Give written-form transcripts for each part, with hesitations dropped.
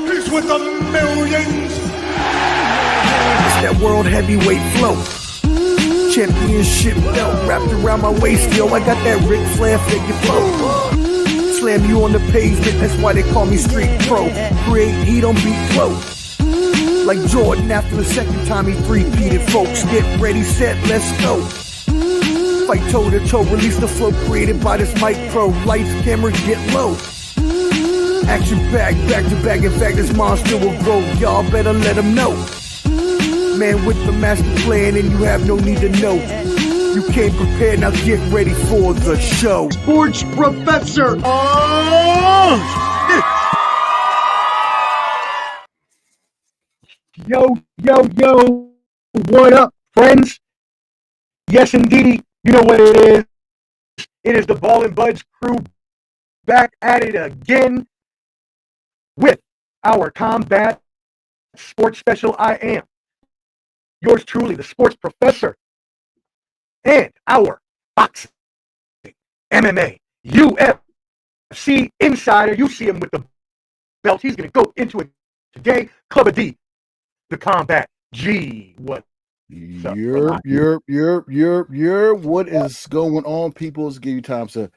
He's with the millions. It's that world heavyweight flow. Championship belt wrapped around my waist, yo. I got that Ric Flair figure flow. Slam you on the pavement, that's why they call me Street Pro. Create heat on beat flow. Like Jordan after the second time he three-peated, folks. Get ready, set, let's go. Fight toe to toe, release the flow created by this mic pro. Lights, camera, get low. Action pack, back to back. In fact, this monster will grow. Y'all better let him know. Man with the master plan, and you have no need to know. You came prepared, now get ready for the show. Sports Professor. Oh, shit. Yo. What up, friends? Yes, indeed. You know what it is. It is the Ball and Buds crew back at it again with our combat sports special. I am yours truly, the Sports Professor, and our boxing, MMA, UFC insider. You see him with the belt. He's going to go into it today. Clubber D, the combat G. What? What is going on, people? Let's give you time to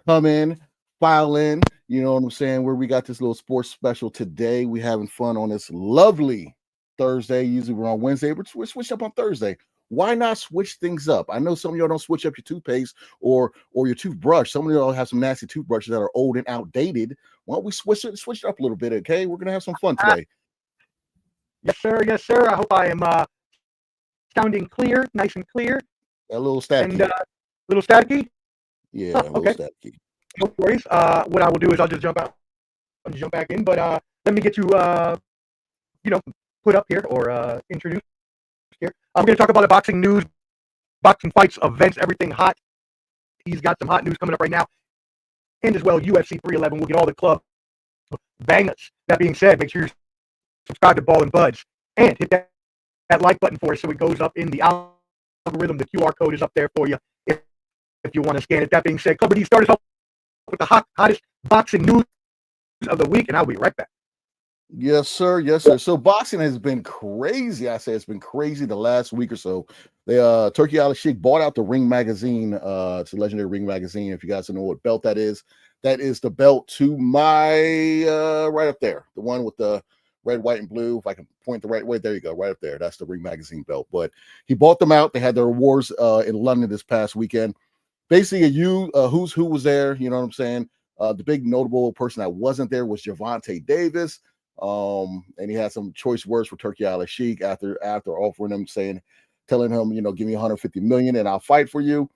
come in, file in. You know what I'm saying? Where we got this little sports special today. We having fun on this lovely Thursday. Usually we're on Wednesday, but we're switched up on Thursday. Why not switch things up? I know some of y'all don't switch up your toothpaste or your toothbrush. Some of y'all have some nasty toothbrushes that are old and outdated. Why don't we switch it up a little bit? Okay, we're gonna have some fun today. Yes, sir. I hope I am sounding clear, nice and clear. A little staticky. And little staticky? Yeah, a little staticky. No worries. What I will do is I'll just jump out and jump back in. But let me get you, put up here or introduced here. I'm going to talk about the boxing news, boxing fights, events, everything hot. He's got some hot news coming up right now. And as well, UFC 311. We'll get all the club bangers. That being said, make sure you subscribe to Ball and Buds and hit that like button for us so it goes up in the algorithm. The QR code is up there for you if you want to scan it. That being said, Clubber D, start us off with the hottest boxing news of the week, and I'll be right back. Yes, sir. So boxing has been crazy. I say it's been crazy the last week or so. They Turkey Al Sheikh bought out the Ring magazine. It's a legendary Ring magazine. If you guys don't know what belt that is the belt to my right up there, the one with the red, white, and blue. If I can point the right way, there you go, right up there. That's the Ring magazine belt. But he bought them out. They had their awards in London this past weekend. Basically, who's who was there. You know what I'm saying? The big notable person that wasn't there was Gervonta Davis. And he had some choice words for Turkey Al Sheikh after offering him, telling him, give me 150 million and I'll fight for you.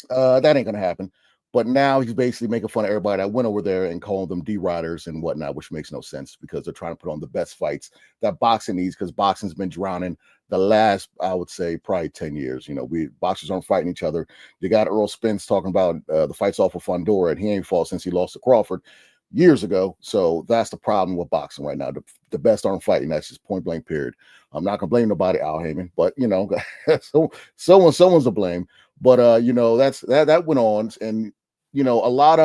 That ain't gonna happen. But now he's basically making fun of everybody that went over there and calling them D-riders and whatnot, which makes no sense because they're trying to put on the best fights that boxing needs, because boxing's been drowning the last, I would say, probably 10 years. Boxers aren't fighting each other. You got Earl Spence talking about the fights off of Fundora, and he ain't fought since he lost to Crawford years ago. So that's the problem with boxing right now. The best aren't fighting. That's just point blank period. I'm not gonna blame nobody, Al Heyman, but someone's to blame. But that went on, and a lot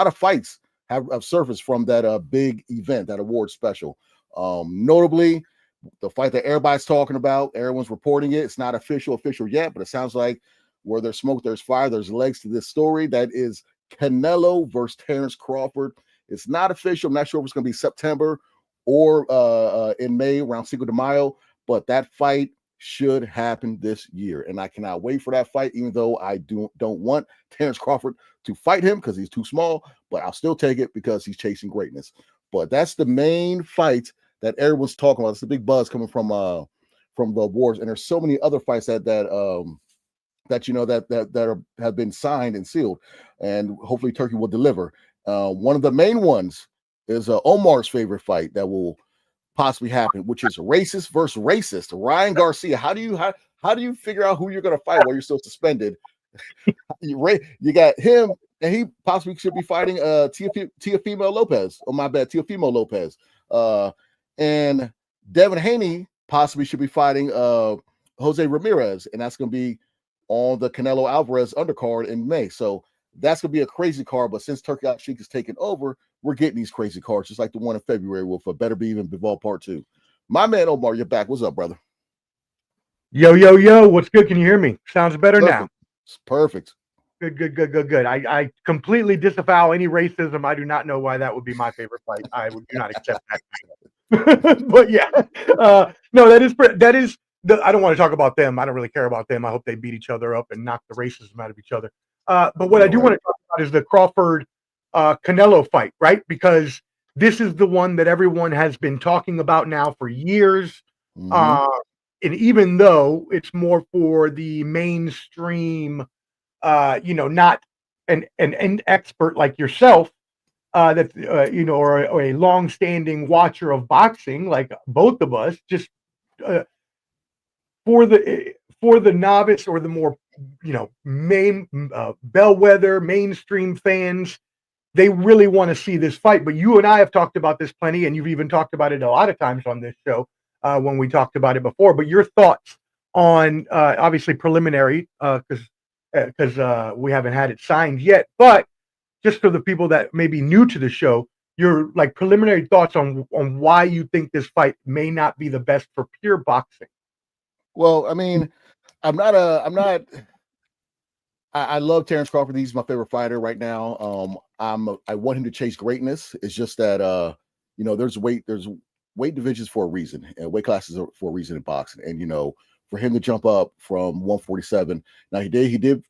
of fights have surfaced from that big event, that award special. Notably, the fight that everybody's talking about, everyone's reporting it. It's not official yet, but it sounds like where there's smoke, there's fire. There's legs to this story. That is Canelo versus Terence Crawford. It's not official. I'm not sure if it's going to be September or in May around Cinco de Mayo, but that fight should happen this year, and I cannot wait for that fight. Even though I don't want Terence Crawford to fight him because he's too small, but I'll still take it because he's chasing greatness. But that's the main fight that everyone's talking about. It's the big buzz coming from the awards, and there's so many other fights that have been signed and sealed, and hopefully Turkey will deliver. One of the main ones is Omar's favorite fight that will possibly happen, which is racist versus racist. Ryan Garcia. How do you figure out who you're going to fight while you're still suspended? You got him, and he possibly should be fighting Teofimo Lopez. And Devin Haney possibly should be fighting Jose Ramirez, and that's going to be on the Canelo Alvarez undercard in May. So That's gonna be a crazy card. But since Turkey Sheik is taking over, we're getting these crazy cards, just like the one in February with a Better Be Even Bivol Part 2. My man Omar, you're back. What's up, brother? Yo, yo, yo, what's good? Can you hear me? Sounds better now. It's perfect. Good. I completely disavow any racism. I do not know why that would be my favorite fight. I do not accept that. But yeah, no, that is I don't want to talk about them. I don't really care about them. I hope they beat each other up and knock the racism out of each other. But what I do want to talk about is the Crawford Canelo fight, right? Because this is the one that everyone has been talking about now for years. And even though it's more for the mainstream, not an expert like yourself, or a long-standing watcher of boxing like both of us, just for the novice or the more main bellwether mainstream fans, they really want to see this fight. But you and I have talked about this plenty, and you've even talked about it a lot of times on this show when we talked about it before. But your thoughts on obviously preliminary, because we haven't had it signed yet, but just for the people that may be new to the show, your like preliminary thoughts on why you think this fight may not be the best for pure boxing. Well, I mean, I love Terence Crawford. He's my favorite fighter right now. I want him to chase greatness. It's just that there's weight divisions for a reason, and weight classes are for a reason in boxing. And for him to jump up from 147, now he did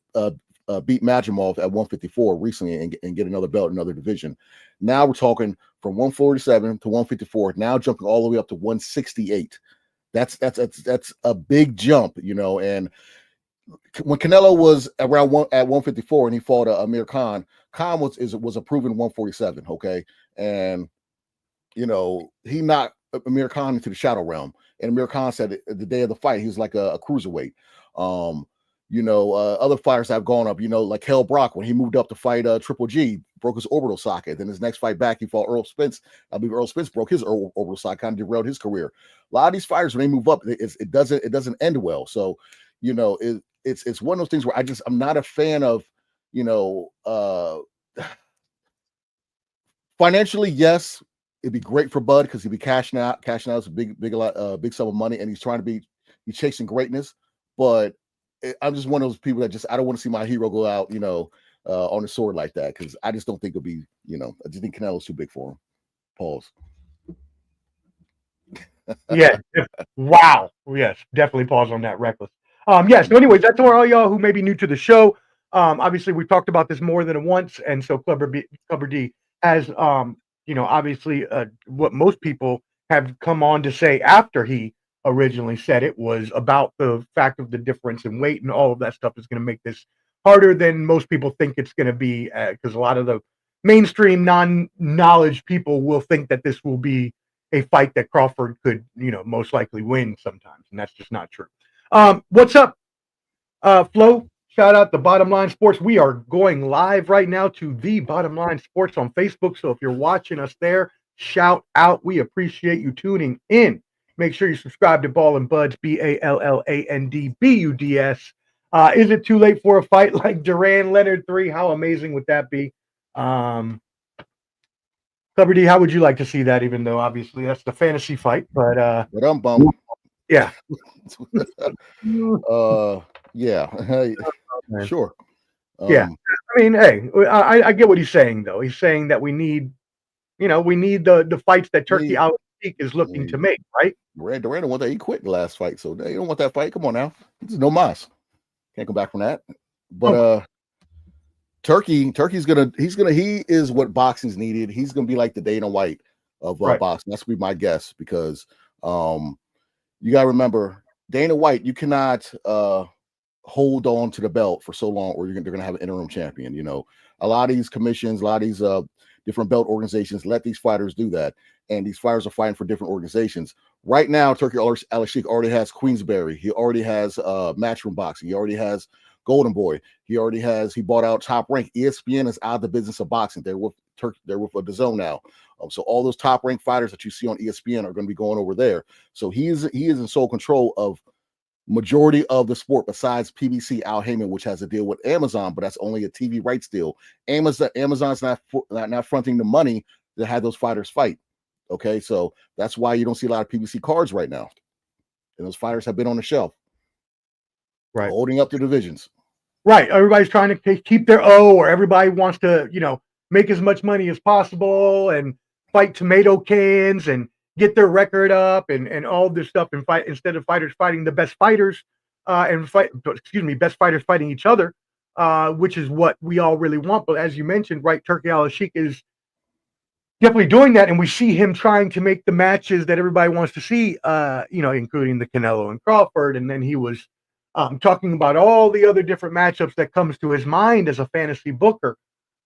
beat Majimov at 154 recently and get another belt in another division. Now we're talking from 147 to 154, now jumping all the way up to 168. That's a big jump, and when Canelo was around at 154 and he fought Amir Khan was a proven 147, okay? And he knocked Amir Khan into the shadow realm. And Amir Khan said the day of the fight he was like a cruiserweight. Other fighters have gone up, like Hell Brock when he moved up to fight Triple G, broke his orbital socket. Then his next fight back, he fought Earl Spence. I believe Earl Spence broke his orbital socket, kind of derailed his career. A lot of these fighters, when they move up, it doesn't end well. So, it's one of those things where I'm not a fan of, financially, yes, it'd be great for Bud because he'd be cashing out. Cashing out is a big sum of money, and he's he's chasing greatness. But I'm just one of those people that I don't want to see my hero go out, on the sword like that, because I just don't think it'll be, I just think Canelo's too big for him. Pause. Yeah. Wow. Yes, definitely pause on that. Reckless. Yeah. So, anyways, that's for all y'all who may be new to the show. Obviously, we've talked about this more than once, and so Clubber D has, obviously, what most people have come on to say after he originally said it was about the fact of the difference in weight, and all of that stuff is going to make this harder than most people think it's going to be, because a lot of the mainstream non-knowledge people will think that this will be a fight that Crawford could, most likely win sometimes, and that's just not true. What's up, Flo? Shout out to Bottom Line Sports. We are going live right now to the Bottom Line Sports on Facebook, so if you're watching us there, shout out. We appreciate you tuning in. Make sure you subscribe to Ball and Buds, BALLANDBUDS. Is it too late for a fight like Duran Leonard 3? How amazing would that be? Clubber D, how would you like to see that? Even though obviously that's the fantasy fight, but I'm bummed. Yeah. Yeah. Sure. Yeah. I mean, hey, I get what he's saying though. He's saying that we need the fights that Turkey Al is looking to make, right? Duran don't want that. He quit the last fight, so they don't want that fight. Come on now, it's no mas. Can't go back from that. But Turkey is what boxing's needed. He's gonna be like the Dana White of boxing. That's gonna be my guess, because you gotta remember, Dana White, you cannot hold on to the belt for so long, or they're gonna have an interim champion. A lot of these commissions, a lot of these different belt organizations let these fighters do that, and these fighters are fighting for different organizations. Right now, Turkey Al-Sheikh already has Queensberry. He already has Matchroom Boxing. He already has Golden Boy. He bought out Top Rank. ESPN is out of the business of boxing. They're with the Zone now. So all those top ranked fighters that you see on ESPN are going to be going over there. So he is in sole control of majority of the sport besides PBC Al Heyman, which has a deal with Amazon, but that's only a TV rights deal. Amazon's not fronting the money to have those fighters fight. Okay, so that's why you don't see a lot of PBC cards right now. And those fighters have been on the shelf, right, holding up the divisions. Right. Everybody's trying to keep their O, or everybody wants to, make as much money as possible and fight tomato cans and get their record up and all this stuff, and fight instead of fighters fighting the best fighters best fighters fighting each other, which is what we all really want. But as you mentioned, right, Turki Al-Sheikh is definitely doing that, and we see him trying to make the matches that everybody wants to see, including the Canelo and Crawford, and then he was talking about all the other different matchups that comes to his mind as a fantasy booker,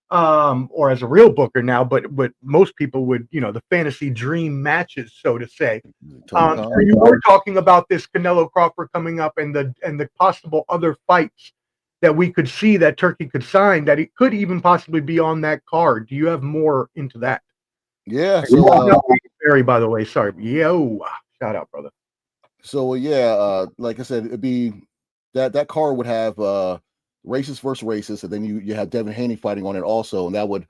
or as a real booker now, but most people would, the fantasy dream matches, so to say. So you were talking about this Canelo Crawford coming up, and the possible other fights that we could see that Turki could sign, that it could even possibly be on that card. Do you have more into that? Yeah. So Barry, by the way, sorry. Yo, shout out, brother. So like I said, it'd be that card would have racist versus racist, and then you have Devin Haney fighting on it also, and that would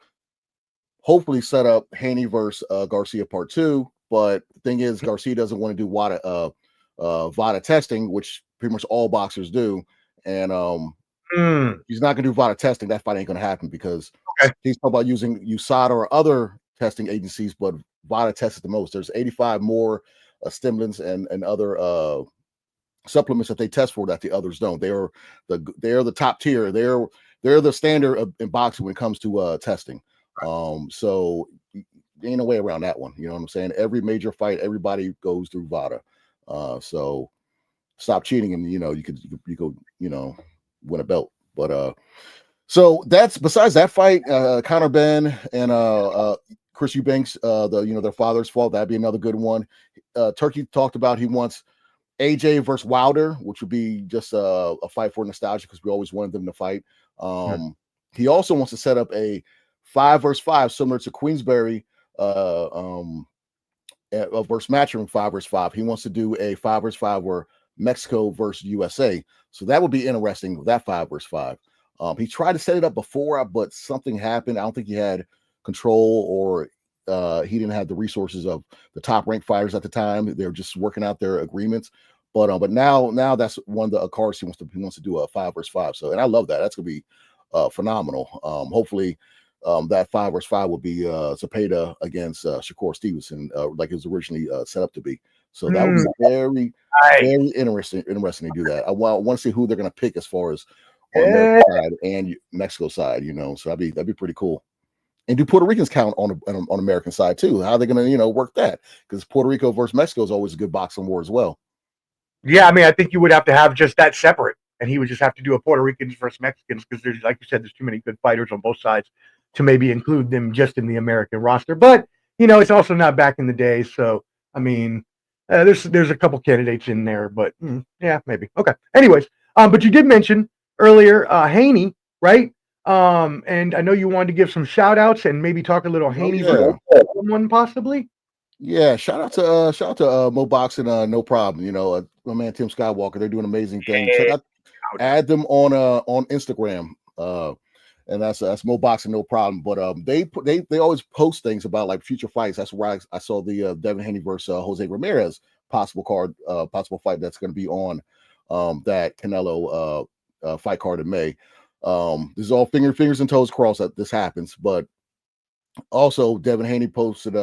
hopefully set up Haney versus Garcia part 2. But the thing is, Garcia doesn't want to do VADA testing, which pretty much all boxers do, and he's not going to do VADA testing. That fight ain't going to happen because he's talking about using USADA or other testing agencies, but VADA tests the most. There's 85 more stimulants and other supplements that they test for that the others don't. They are the top tier. They're the standard in boxing when it comes to testing. So there ain't no way around that one. You know what I'm saying? Every major fight, everybody goes through VADA. So stop cheating, and you could win a belt. But so that's besides that fight, Conor Benn and Chris Eubanks, their father's fault. That'd be another good one. Turki talked about he wants AJ versus Wilder, which would be just a fight for nostalgia because we always wanted them to fight. He also wants to set up a 5 versus 5, similar to Queensberry versus Matchroom 5 versus 5. He wants to do a 5 versus 5 where Mexico versus USA. So that would be interesting, that 5 versus 5. He tried to set it up before, but something happened. I don't think he had control, or he didn't have the resources of the top ranked fighters at the time. They were just working out their agreements. But now that's one of the cards he wants to do a 5 versus 5. So, and I love that. That's gonna be phenomenal. Hopefully that 5 versus 5 will be Zepeda against Shakur Stevenson, like it was originally set up to be. So that would be very, very interesting to do that. I want to see who they're gonna pick as far as on American side and Mexico side, so that'd be pretty cool. And do Puerto Ricans count on American side too? How are they going to work that? Because Puerto Rico versus Mexico is always a good boxing war as well. Yeah, I mean, I think you would have to have just that separate, and he would just have to do a Puerto Ricans versus Mexicans, because there's, like you said, there's too many good fighters on both sides to maybe include them just in the American roster. But it's also not back in the day, so I mean, there's a couple candidates in there, but yeah, maybe. Okay. Anyways, but you did mention earlier Haney, right? And I know you wanted to give some shout outs and maybe talk a little Haney one possibly. Yeah, shout out to Mo Boxing, no problem. My man Tim Skywalker, they're doing amazing things. Add them on Instagram. And that's Mo Boxing, no problem. But they always post things about like future fights. That's where I saw the Devin Haney versus Jose Ramirez possible fight that's going to be on that Canelo fight card in May. This is all fingers and toes crossed that this happens. But also Devin Haney posted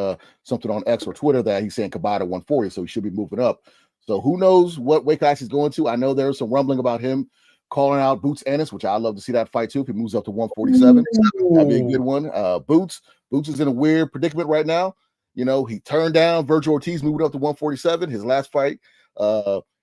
something on X or Twitter that he's saying Kabata 140, so he should be moving up. So who knows what weight class he's going to? I know there's some rumbling about him calling out Boots Ennis, which I'd love to see that fight too. If he moves up to 147, that'd be a good one. Boots is in a weird predicament right now. He turned down Virgil Ortiz, moving up to 147. His last fight,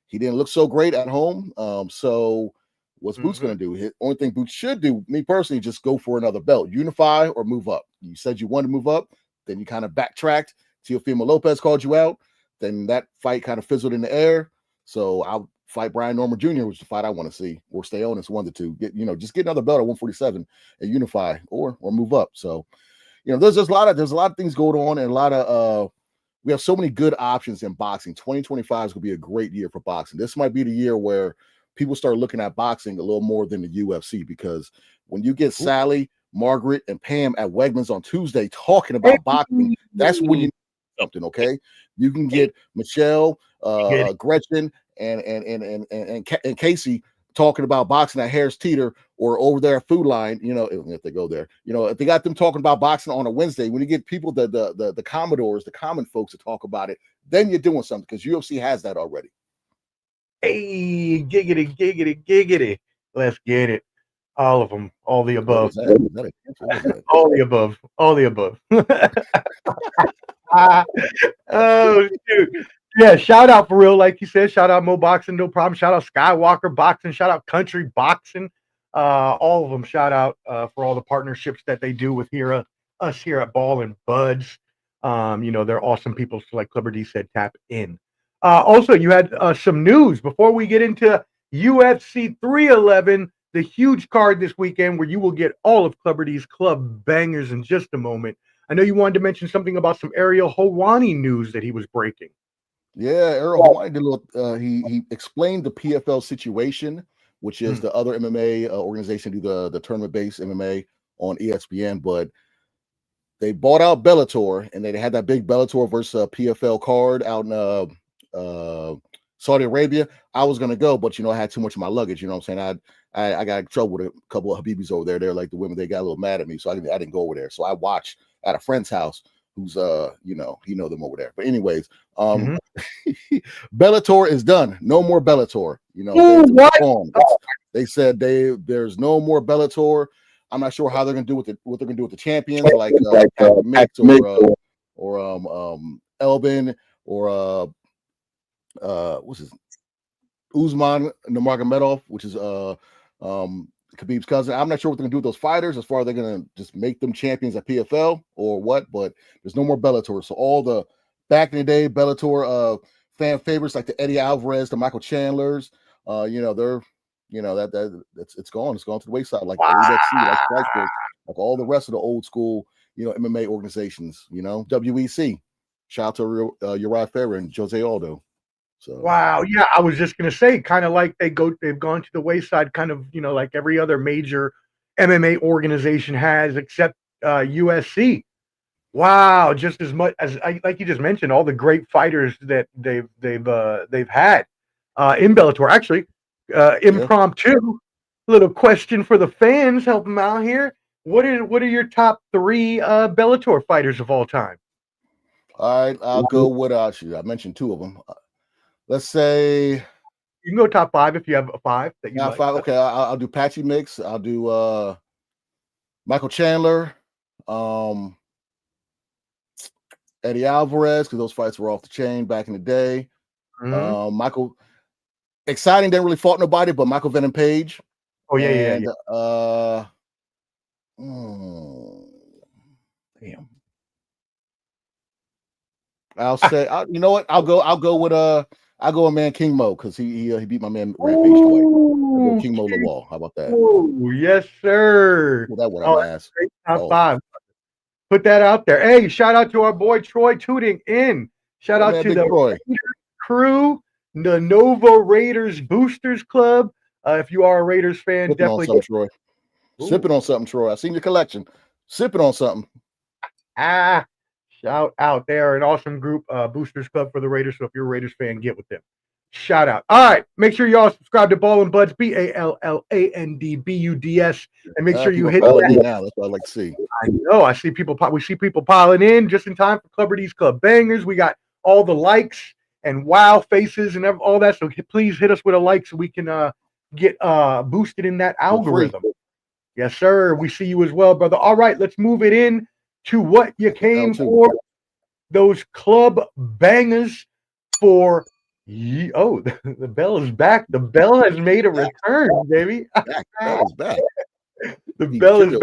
he didn't look so great at home. So what's Boots going to do? The only thing Boots should do, me personally, just go for another belt, unify or move up. You said you wanted to move up, then you kind of backtracked. Teofimo Lopez called you out. Then that fight kind of fizzled in the air. So I'll fight Brian Norman Jr., which is the fight I want to see, or stay on. It's 1 to 2. Just get another belt at 147 and unify or move up. So, there's a lot of things going on, and a lot of we have so many good options in boxing. 2025 is going to be a great year for boxing. This might be the year where people start looking at boxing a little more than the UFC, because when you get Sally, Margaret, and Pam at Wegmans on Tuesday talking about boxing, that's when you need something. Okay, you can get Michelle, Gretchen, and Casey talking about boxing at Harris Teeter or over there at Food Line, if they go there, if they got them talking about boxing on a Wednesday, when you get people, the Commodores, the common folks to talk about it, then you're doing something, because UFC has that already. Hey, giggity, giggity, giggity. Let's get it. All of them, all the above. Is that all the above, all the above. Oh, shoot. Yeah, shout out for real, like you said. Shout out Mo Boxing, no problem. Shout out Skywalker Boxing. Shout out Country Boxing. All of them. Shout out for all the partnerships that they do with us here at Ball and Buds. They're awesome people. So like Clever D said, tap in. Also, you had some news before we get into UFC 311, the huge card this weekend, where you will get all of Clever D's club bangers in just a moment. I know you wanted to mention something about some Ariel Helwani news that he was breaking. Yeah, Ariel Helwani did a little, he explained the PFL situation, which is the other MMA organization, do the tournament-based MMA on ESPN, but they bought out Bellator, and they had that big Bellator versus PFL card out in Saudi Arabia. I was gonna go, but I had too much of my luggage. You know what I'm saying? I got in trouble with a couple of Habibis over there. They're like the women. They got a little mad at me, so I didn't go over there. So I watched at a friend's house, who's he know them over there. But anyways, Bellator is done. No more Bellator. They said there's no more Bellator. I'm not sure how they're gonna do what they're gonna do with the champions, like Mix or Elbin or what's his Usman Nurmagomedov, which is Khabib's cousin. I'm not sure what they're gonna do with those fighters, as far as they're gonna just make them champions at PFL or what, but there's no more Bellator. So all the back in the day Bellator fan favorites, like the Eddie Alvarez, the Michael Chandlers, they're it's gone. It's gone to the wayside, like UFC, like Strikeforce, like all the rest of the old school, MMA organizations, WEC. Shout out to Uriah Faber and Jose Aldo. So wow, yeah, I was just gonna say, kind of like they've gone to the wayside, kind of, like every other major MMA organization has, except USC. Wow, just as much as like you just mentioned, all the great fighters that they've had in Bellator. Actually, impromptu little question for the fans, help them out here. What are your top 3 Bellator fighters of all time? All right, I'll go with I mentioned 2 of them. Let's say you can go top 5 if you have a 5 that you like. 5. Okay, I'll do Patchy Mix. I'll do Michael Chandler, Eddie Alvarez, because those fights were off the chain back in the day. Michael, exciting, didn't really fought nobody, but Michael Venom Page. Oh yeah. Damn. I'll say, you know what? I'll go with man King Mo, because he beat my man Rampage twice. I'll go King Mo Lawal. How about that? Oh yes, sir. Well, that what I'm asked. Top 5. Put that out there. Hey, shout out to our boy Troy tuning in. Shout out to the Raiders crew, the Nova Raiders Boosters Club. If you are a Raiders fan, definitely on Troy. Sipping on something, Troy. I seen your collection. Sipping on something. Shout out. They are an awesome group, Boosters Club for the Raiders. So if you're a Raiders fan, get with them. Shout out. All right. Make sure y'all subscribe to Ball and Buds, BALLANDBUDS, and make sure you hit that. Now. That's what I like to see. I know. We see people piling in just in time for Clever D's Club Bangers. We got all the likes and wow faces and all that. So please hit us with a like so we can get boosted in that algorithm. Yes, sir. We see you as well, brother. All right. Let's move it in to what you came for. Those club bangers for the bell is back. The bell has made a return, baby. The bell is back. The bell is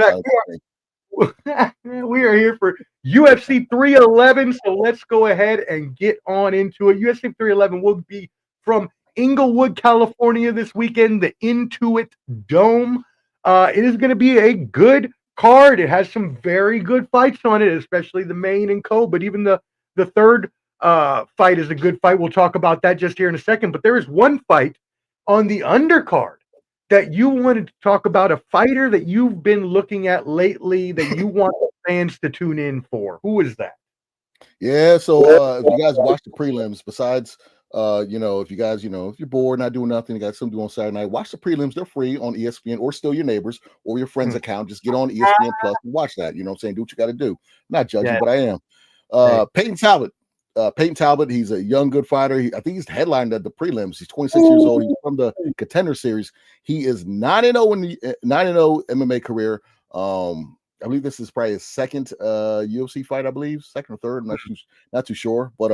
back. We are here for UFC 311, so let's go ahead and get on into it. UFC 311 will be from Inglewood, California this weekend, the Intuit Dome. It is going to be a good card. It has some very good fights on it, especially the main and co, but even the third fight is a good fight. We'll talk about that just here in a second. But there is one fight on the undercard that you wanted to talk about, a fighter that you've been looking at lately that you want the fans to tune in for. Who is that? Yeah, so if you guys watch the prelims, besides if you guys, if you're bored, not doing nothing, you got something to do on Saturday night, watch the prelims. They're free on ESPN or Still Your Neighbors or your friend's account. Just get on ESPN Plus and watch that. You know what I'm saying? Do what you got to do. I'm not judging, but I am. Peyton Talbot. Peyton Talbot, he's a young, good fighter. I think he's headlined at the prelims. He's 26 years old. He's from the Contender Series. He is 9-0 in the 9-0 MMA career. I believe this is probably his second UFC fight, I believe. Second or third. I'm not too sure. But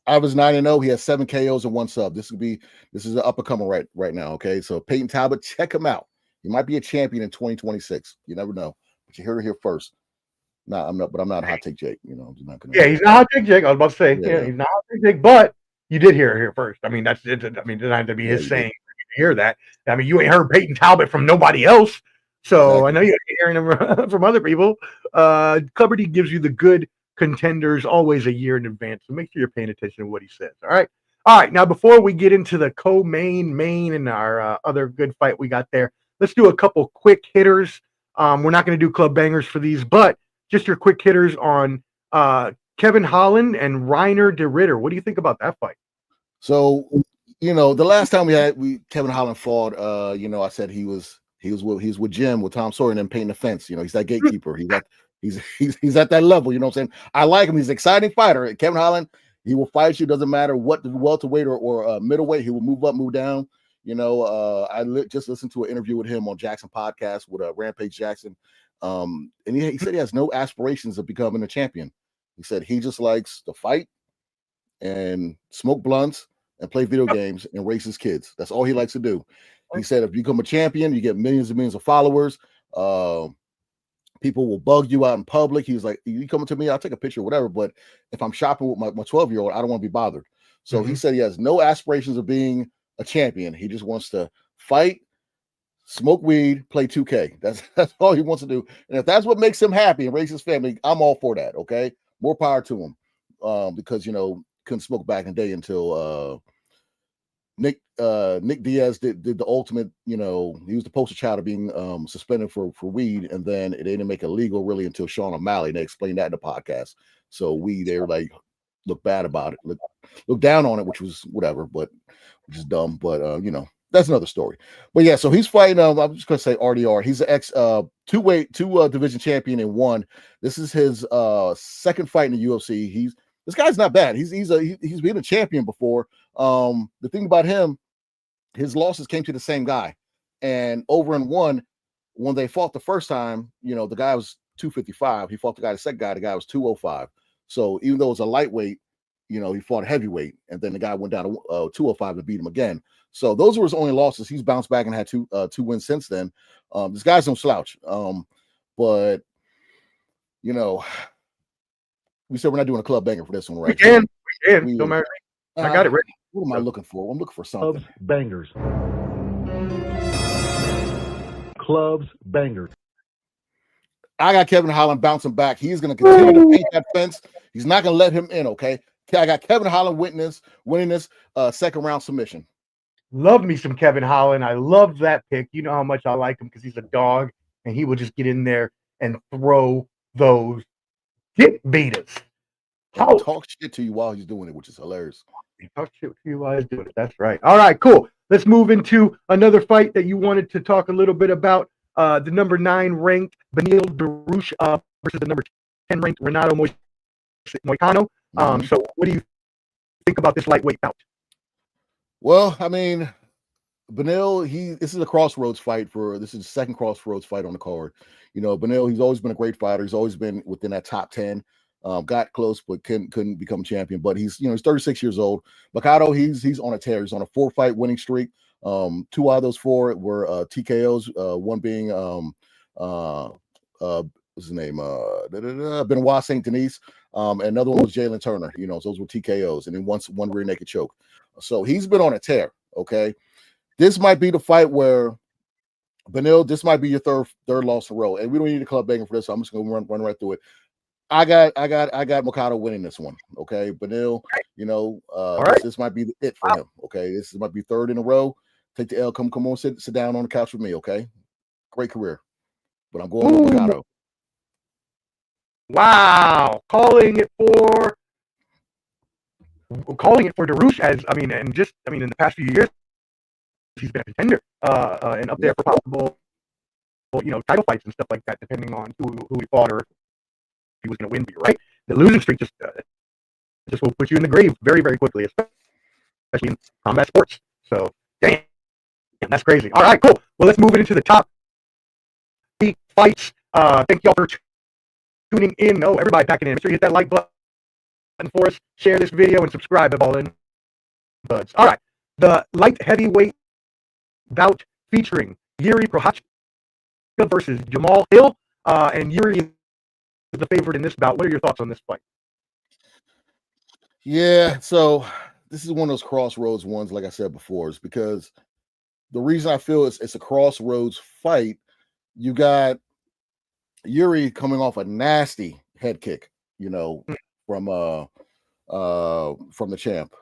I was 9-0. He has 7 KOs and 1 sub. This is an up-and-comer right now. Okay. So Peyton Talbot, check him out. He might be a champion in 2026. You never know. But you heard it here first. No, I'm not hot take Jake. I'm not gonna. Yeah, he's not hot take Jake. I was about to say, he's not hot take Jake, but you did hear it here first. I mean, it doesn't have to be his saying. You hear that. I mean, you ain't heard Peyton Talbot from nobody else. So I know you're hearing him from other people. Clubberty gives you the good contenders always a year in advance. So make sure you're paying attention to what he says. All right. Now, before we get into the main and our other good fight we got there, let's do a couple quick hitters. We're not going to do club bangers for these, but just your quick hitters on Kevin Holland and Reiner de Ridder. What do you think about that fight? So, the last time Kevin Holland fought, I said he was with Jim, with Tom Sawyer, and then painting the fence. He's that gatekeeper. He's at that level. You know what I'm saying? I like him. He's an exciting fighter. Kevin Holland, he will fight you. Doesn't matter what the welterweight or middleweight. He will move up, move down. I just listened to an interview with him on Jackson Podcast with Rampage Jackson. And he said he has no aspirations of becoming a champion. He said he just likes to fight and smoke blunts and play video games and race his kids. That's all he likes to do. He said, if you become a champion, you get millions and millions of followers. People will bug you out in public. He was like, you coming to me, I'll take a picture or whatever. But if I'm shopping with my 12-year-old, I don't want to be bothered. So he said he has no aspirations of being a champion. He just wants to fight, smoke weed, play 2K. That's all he wants to do. And if that's what makes him happy and raise his family, I'm all for that. Okay. More power to him. Because, couldn't smoke back in the day until Nick Diaz did the ultimate, he was the poster child of being suspended for weed, and then it didn't make it legal really until Sean O'Malley. And they explained that in the podcast. So they were like, look bad about it, look down on it, which was whatever, but which is dumb. But that's another story. But yeah, so he's fighting. I'm just gonna say RDR. He's an ex two division champion in one. This is his second fight in the UFC. This guy's not bad. He's been a champion before. The thing about him, his losses came to the same guy, and over in one, when they fought the first time, the guy was 255. He fought the second guy. The guy was 205. So even though it was a lightweight, he fought heavyweight, and then the guy went down to 205 to beat him again. So those were his only losses. He's bounced back and had two wins since then. This guy's no slouch. But we said we're not doing a club banger for this one, right? We can. Don't matter. I got it ready. What am I looking for? I'm looking for something. Clubs bangers. Clubs bangers. I got Kevin Holland bouncing back. He's going to continue to paint that fence. He's not going to let him in, okay? I got Kevin Holland winning this second round submission. Love me some Kevin Holland. I love that pick. You know how much I like him because he's a dog, and he will just get in there and throw those dick beaters. Talk shit to you while he's doing it, which is hilarious. He talks shit to you while he's doing it. That's right. All right, cool. Let's move into another fight that you wanted to talk a little bit about. The number 9 ranked Beneil Dariush versus the number 10 ranked Renato Moicano. So what do you think about this lightweight bout? Well, I mean, Beneil, this is a crossroads fight this is the second crossroads fight on the card. Beneil, he's always been a great fighter. He's always been within that top 10. Got close, but couldn't become champion. But he's 36 years old. Moicano, he's on a tear. He's on a 4-fight winning streak. 2 out of those 4 were TKOs. One being what's his name? Benoit Saint Denis. And another one was Jalen Turner. Those were TKOs, and then one rear naked choke. So he's been on a tear. Okay, this might be the fight where Beneil, this might be your third loss in a row, and we don't need a club begging for this. So I'm just gonna run right through it. I got Mikado winning this one. Okay, Benil, All right. this might be the it for him. Okay, this might be third in a row. Take the L. Come on, sit down on the couch with me. Okay, great career, but I'm going with Mikado. Wow, calling it for Darush in the past few years, he's been a contender and up there for possible, title fights and stuff like that, depending on who he fought or if he was going to win. But you're right, the losing streak just will put you in the grave very, very quickly, especially in combat sports. So, damn, that's crazy. All right, cool. Well, let's move it into the top 8 fights. Thank y'all for tuning in. Oh, everybody packing in. Make sure you hit that like button for us. Share this video and subscribe if all in buds. All right, the light heavyweight bout featuring Yuri Prochazka versus Jamal Hill. And Yuri is the favorite in this bout. What are your thoughts on this fight? Yeah, so this is one of those crossroads ones, like I said before, is because the reason I feel it's a crossroads fight, you got Yuri coming off a nasty head kick, from the champ,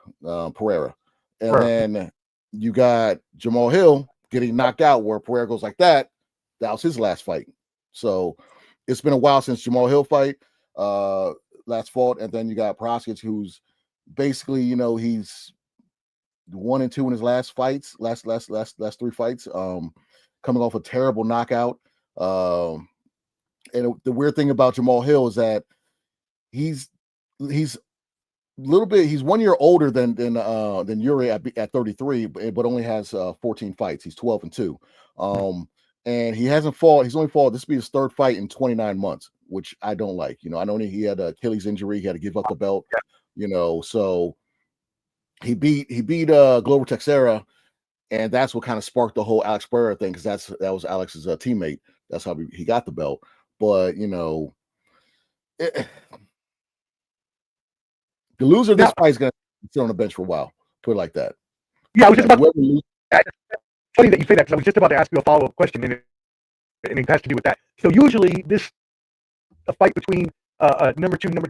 Pereira. And then you got Jamal Hill getting knocked out where Pereira goes like that. That was his last fight. So it's been a while since Jamal Hill fight, last fought. And then you got Proskich, who's basically, he's 1-2 in his last fights, last 3 fights, coming off a terrible knockout. And the weird thing about Jamal Hill is that he's 1 year older than Yuri at 33, but only has 14 fights. He's 12-2. And he hasn't fought. He's only fought. This will be his 3rd fight in 29 months, which I don't like. I know he had an Achilles injury. He had to give up the belt. So he beat Glover Teixeira, and that's what kind of sparked the whole Alex Pereira thing, because that was Alex's teammate. That's how he got the belt. But the loser of this fight is going to sit on the bench for a while. Put it like that. Yeah, I was just about to, funny that you say that, because I was just about to ask you a follow-up question, and it has to do with that. So usually a fight between number 2, number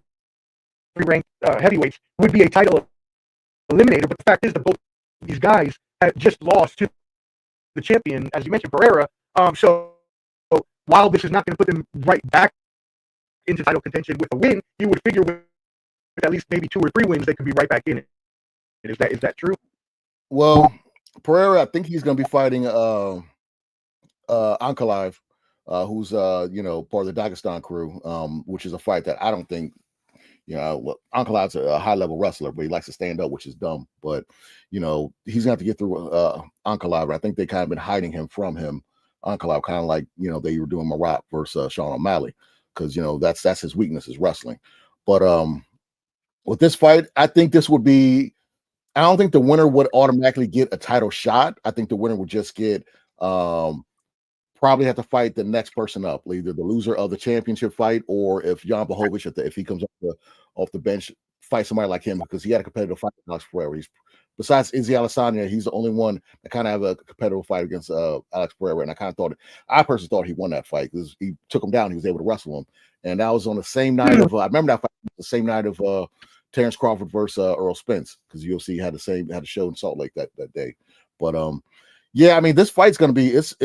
3 ranked heavyweights would be a title eliminator, but the fact is that both these guys have just lost to the champion, as you mentioned, Pereira. So while this is not going to put them right back into title contention with a win, you would figure with at least maybe 2 or 3 wins, they could be right back in it. Is that true? Well, Pereira, I think he's going to be fighting Ankalaev, who's part of the Dagestan crew, which is a fight that I don't think, Ankalaev's a high-level wrestler, but he likes to stand up, which is dumb. But he's going to have to get through Ankalaev. I think they kind of been hiding him from him. Ankalaev, kind of like they were doing Marat versus Sean O'Malley, because that's his weakness, is wrestling. But with this fight, I think this would be. I don't think the winner would automatically get a title shot. I think the winner would just get probably have to fight the next person up, either the loser of the championship fight, or if Jan Blachowicz, if he comes off the bench, fight somebody like him, because he had a competitive fight with Alex Pereira. Besides Izzy Alessandria, he's the only one that kind of have a competitive fight against Alex Pereira. And I personally thought he won that fight, because he took him down. He was able to wrestle him. And that was on the same night of, I remember that fight, the same night of Terence Crawford versus Earl Spence, because UFC had a show in Salt Lake that day. But yeah, I mean, this fight's going to be this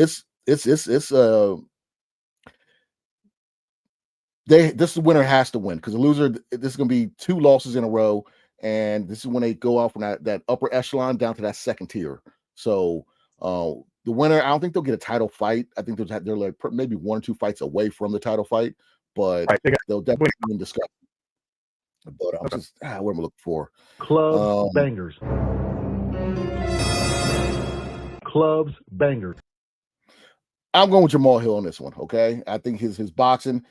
winner has to win, because the loser, this is going to be 2 losses in a row, and this is when they go off from that upper echelon down to that second tier. So the winner, I don't think they'll get a title fight. I think they're like maybe 1 or 2 fights away from the title fight, but they'll definitely be in discussion. But I'm just what am I looking for? Clubs, bangers. Clubs, bangers. I'm going with Jamal Hill on this one. Okay, I think his boxing.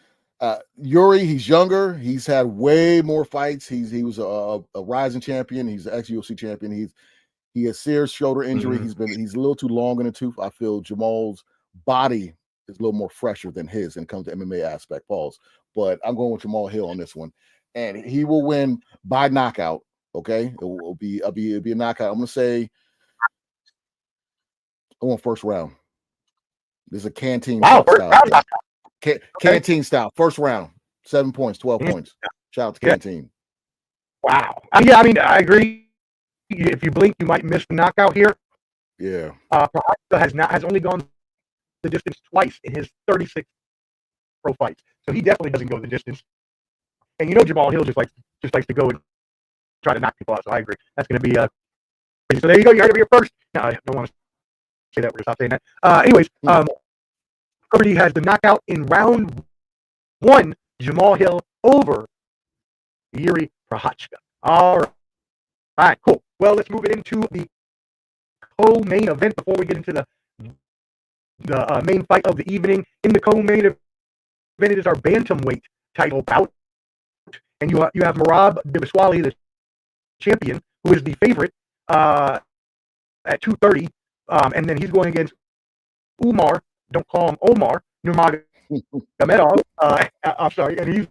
Yuri, he's younger. He's had way more fights. He was a rising champion. He's an ex-UFC champion. He has serious shoulder injury. Mm-hmm. He's a little too long in the tooth. I feel Jamal's body is a little more fresher than his when it comes to MMA aspect. Pause. But I'm going with Jamal Hill on this one, and he will win by knockout. Okay, it'll be a knockout. I'm gonna say I want first round. This is a canteen style. Canteen style, first round. 7 points, 12 points. Shout out to Canteen. Wow. Yeah, I mean, I agree. If you blink, you might miss the knockout here. Yeah. Prochazka has only gone the distance twice in his 36 pro fights, so he definitely doesn't go the distance. And you know, Jamal Hill just likes to go and try to knock people out. So I agree. That's going to be crazy. So there you go. You heard it here first. No, I don't want to say that. We're going to stop saying that. Anyways, Cody has the knockout in round 1. Jamal Hill over Yuri Prochazka. All right, cool. Well, let's move it into the co-main event before we get into the main fight of the evening. In the co-main event, it is our bantamweight title bout, and you have Merab Dvalishvili, the champion, who is the favorite at 230, and then he's going against Umar. Don't call him Omar Nurmagomedov. I'm sorry, and he's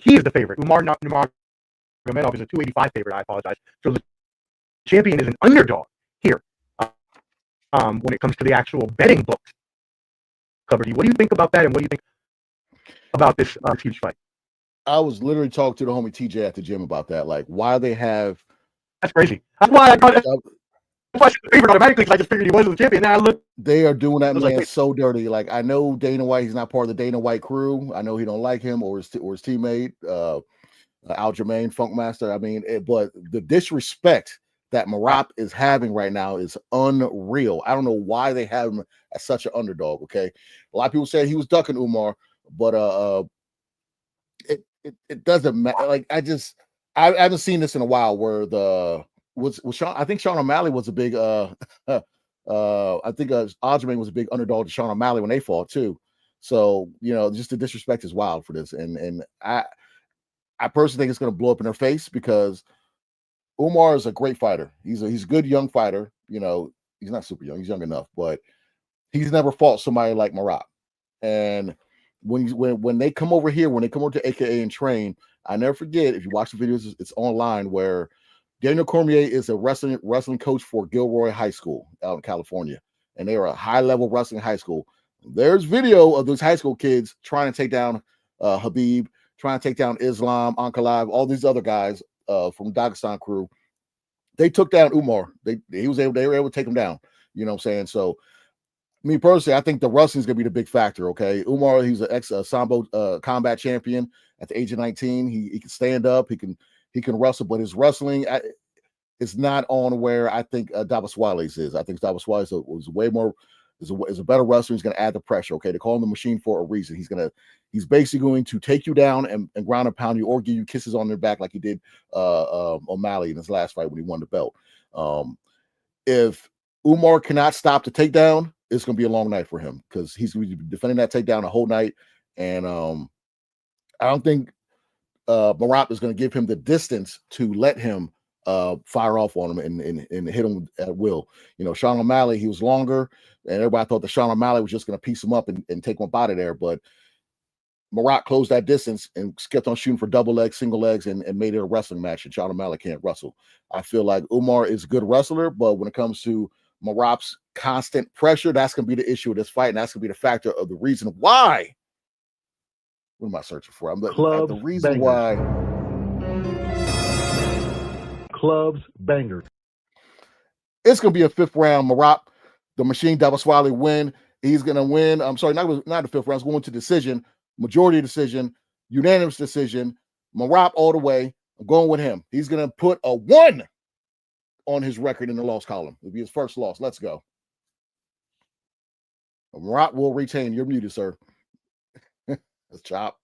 he is the favorite. Umar Nurmagomedov is a 285 favorite. I apologize. So the champion is an underdog here when it comes to the actual betting books. What do you think about that, and what do you think about this huge fight? I was literally talking to the homie TJ at the gym about that. Like, why they have. That's crazy. That's why I got it. I favored automatically because I just figured he was the champion. Now I look. They are doing that man so dirty. Like, I know Dana White, he's not part of the Dana White crew. I know he don't like him or his teammate, Aljamain Funkmaster. I mean, but the disrespect that Merab is having right now is unreal. I don't know why they have him as such an underdog. Okay, a lot of people say he was ducking Umar, but it doesn't matter. Like, I haven't seen this in a while where was Sean. I think Sean O'Malley was a big I think Aljamain was a big underdog to Sean O'Malley when they fought too. So, you know, just the disrespect is wild for this, and I personally think it's going to blow up in their face because Umar is a great fighter. He's a good young fighter. You know, he's not super young. He's young enough, but he's never fought somebody like Merab. And when they come over here, when they come over to AKA and train, I never forget, if you watch the videos, it's online, where Daniel Cormier is a wrestling coach for Gilroy High School out in California, and they are a high-level wrestling high school. There's video of those high school kids trying to take down Habib, trying to take down Islam, Ankalaev, all these other guys from Dagestan crew. They took down Umar. They were able to take him down. You know what I'm saying? So, me personally, I think the wrestling is going to be the big factor. Okay, Umar, he's an ex-sambo combat champion at the age of 19. He can stand up. He can wrestle, but his wrestling is not on where I think Dvalishvili's is. I think Dvalishvili was way more is a better wrestler. He's going to add the pressure. Okay, they call him the machine for a reason. He's basically going to take you down and ground and pound you, or give you kisses on their back like he did O'Malley in his last fight when he won the belt. If Umar cannot stop the takedown, it's going to be a long night for him because he's going to be defending that takedown the whole night. And I don't think Merab is going to give him the distance to let him fire off on him and hit him at will. You know, Sean O'Malley, he was longer, and everybody thought that Sean O'Malley was just going to piece him up and take him out of there. But Merab closed that distance and kept on shooting for double legs, single legs, and made it a wrestling match. And Sean O'Malley can't wrestle. I feel like Umar is a good wrestler, but when it comes to Merab's constant pressure, that's going to be the issue of this fight, and that's going to be the factor of the reason why. What am I searching for? The reason why. Clubs bangers. It's going to be a fifth round. Merab, the machine, Dvalishvili win. He's going to win. I'm sorry, not the fifth round. It's going to decision, majority decision, unanimous decision. Merab all the way. I'm going with him. He's going to put a 1 on his record in the loss column. It'll be his first loss. Let's go. Merab will retain. You're muted, sir. Let's chop.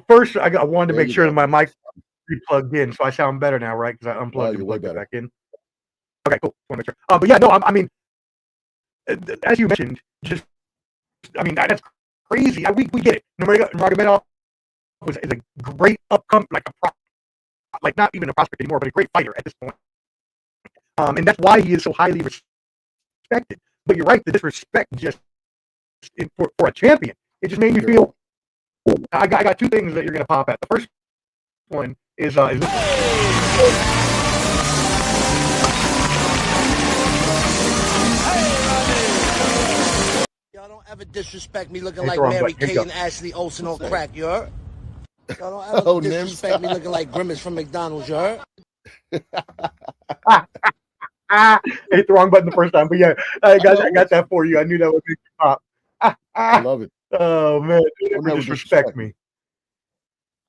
First, I wanted to make sure that my mic is plugged in, so I sound better now, right? Because I unplugged and plugged it back in. Okay, cool. Want to make sure. But yeah, no, I mean, as you mentioned, that's crazy. We get it. Nurmagomedov is a great upcoming, like not even a prospect anymore, but a great fighter at this point. And that's why he is so highly respected. But you're right, the disrespect just for a champion, it just made me feel. I got two things that you're gonna pop at. The first one is this. Y'all don't Ever disrespect me looking Hit like the wrong Mary button. Here you Kay go. and Ashley Olsen on crack, you heard? Y'all don't ever Oh, disrespect me Nims. looking like Grimace from McDonald's, you heard? Hit the wrong button the first time, but yeah, I got that for you. I knew that would make you pop. I love it. Oh man, Don't never never disrespect me.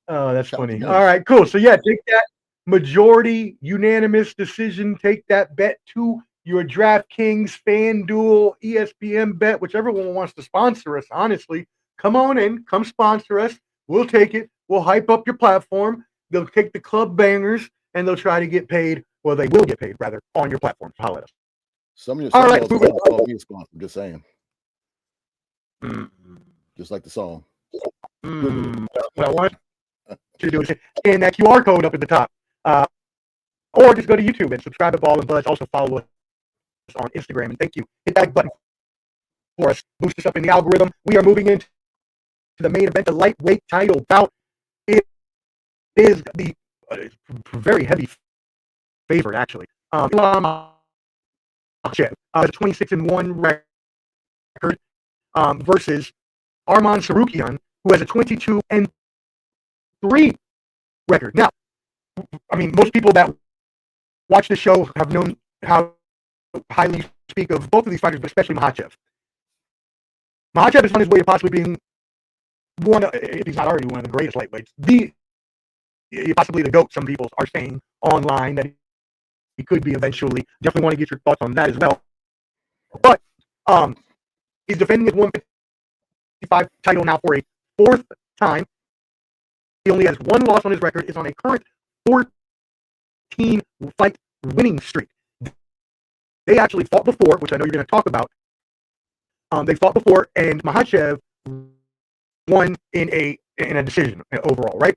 Oh, that's Shout out to funny. Nims. All right, cool. So yeah, take that majority unanimous decision. Take that bet to your DraftKings, FanDuel, ESPN bet, whichever one wants to sponsor us. Honestly, come on in, come sponsor us. We'll take it. We'll hype up your platform. They'll take the club bangers and they'll try to get paid. Well, they will get paid rather on your platform. Holla at us. Some of your All right, call me a sponsor. I'm just saying. Just like the song. What I want you to do is scan that QR code up at the top. Or just go to YouTube and subscribe to Ball and Buzz. Also follow us on Instagram. And thank you. Hit that button for us. Boost us up in the algorithm. We are moving into the main event, the lightweight title bout. It is the very heavy favorite, actually. Islam Makhachev, 26-1 record versus Arman Sarukian, who has a 22-3 record. Now, I mean, most people that watch the show have known how highly speak of both of these fighters, but especially Makhachev. Makhachev is on his way to possibly being one, if he's not already one of the greatest lightweights, possibly the GOAT. Some people are saying online that he could be eventually. Definitely want to get your thoughts on that as well. But he's defending his 155 title now for a fourth time. He only has one loss on his record. Is on a current 14-fight winning streak. They actually fought before, which I know you're going to talk about. They fought before, and Makhachev won in a decision overall, right?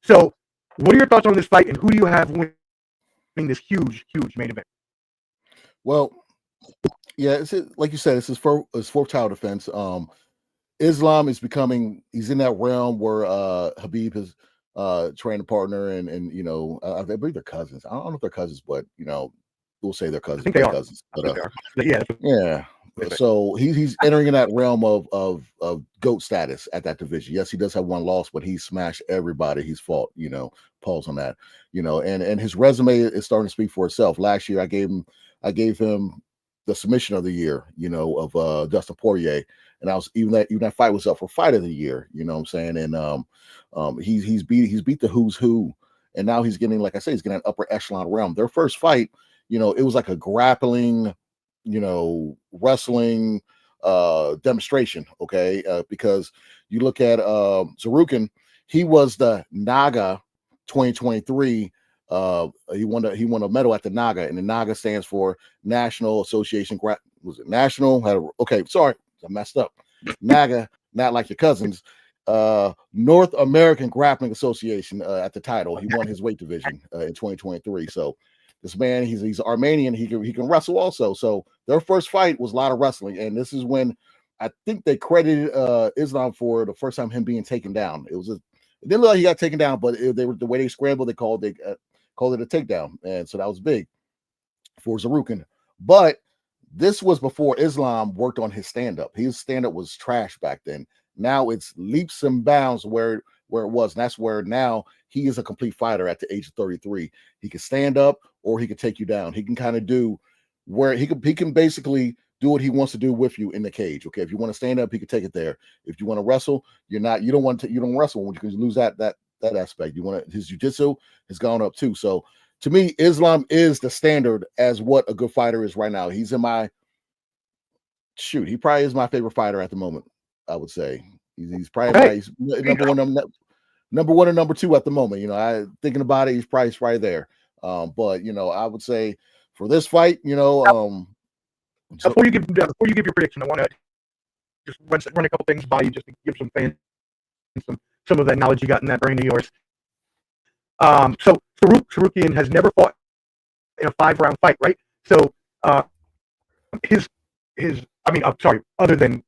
So, what are your thoughts on this fight, and who do you have winning this huge main event? Well, yeah, it's like you said, it's his fourth title defense. Islam is he's in that realm where Habib is training partner, and you know, I believe they're cousins. I don't know if they're cousins, but you know, we'll say they're cousins. I think they are. Cousins. I think they are. But yeah. So he's entering in that realm of GOAT status at that division. Yes, he does have one loss, but he smashed everybody he's fought. You know, pause on that. You know, and his resume is starting to speak for itself. Last year, I gave him the submission of the year. You know, of Dustin Poirier, and I was even that fight was up for fight of the year. You know what I'm saying? And he's beat the who's who, and now he's getting, like I say, he's getting an upper echelon realm. Their first fight, you know, it was like a grappling, you know, wrestling demonstration, okay? Because you look at Zarukin, he was the NAGA 2023. He won a medal at the NAGA, and the NAGA stands for National Association. Was it National? Okay, sorry, I messed up. NAGA, not like your cousins. North American Grappling Association at the title. He won his weight division in 2023. So this man, he's Armenian. He can wrestle also. So their first fight was a lot of wrestling, and this is when I think they credited Islam for the first time him being taken down. It didn't look like he got taken down, but the way they scrambled, they called it a takedown, and so that was big for Zarukin. But this was before Islam worked on his stand-up. His stand-up was trash back then. Now it's leaps and bounds where it was. And that's where now he is a complete fighter at the age of 33. He can stand up or he can take you down. He can kind of do where he can basically do what he wants to do with you in the cage. Okay, if you want to stand up, he can take it there. If you want to wrestle, you don't wrestle when you can lose that aspect. His jiu-jitsu has gone up too. So to me, Islam is the standard as what a good fighter is right now. He's in he probably is my favorite fighter at the moment. I would say he's probably he's number one and number two at the moment. You know, I thinking about it, he's probably right there. But you know, I would say for this fight, you know, before you give your prediction, I want to just run a couple things by you just to give some fans some of that knowledge you got in that brain of yours. So Sarukian has never fought in a 5-round fight, right? So other than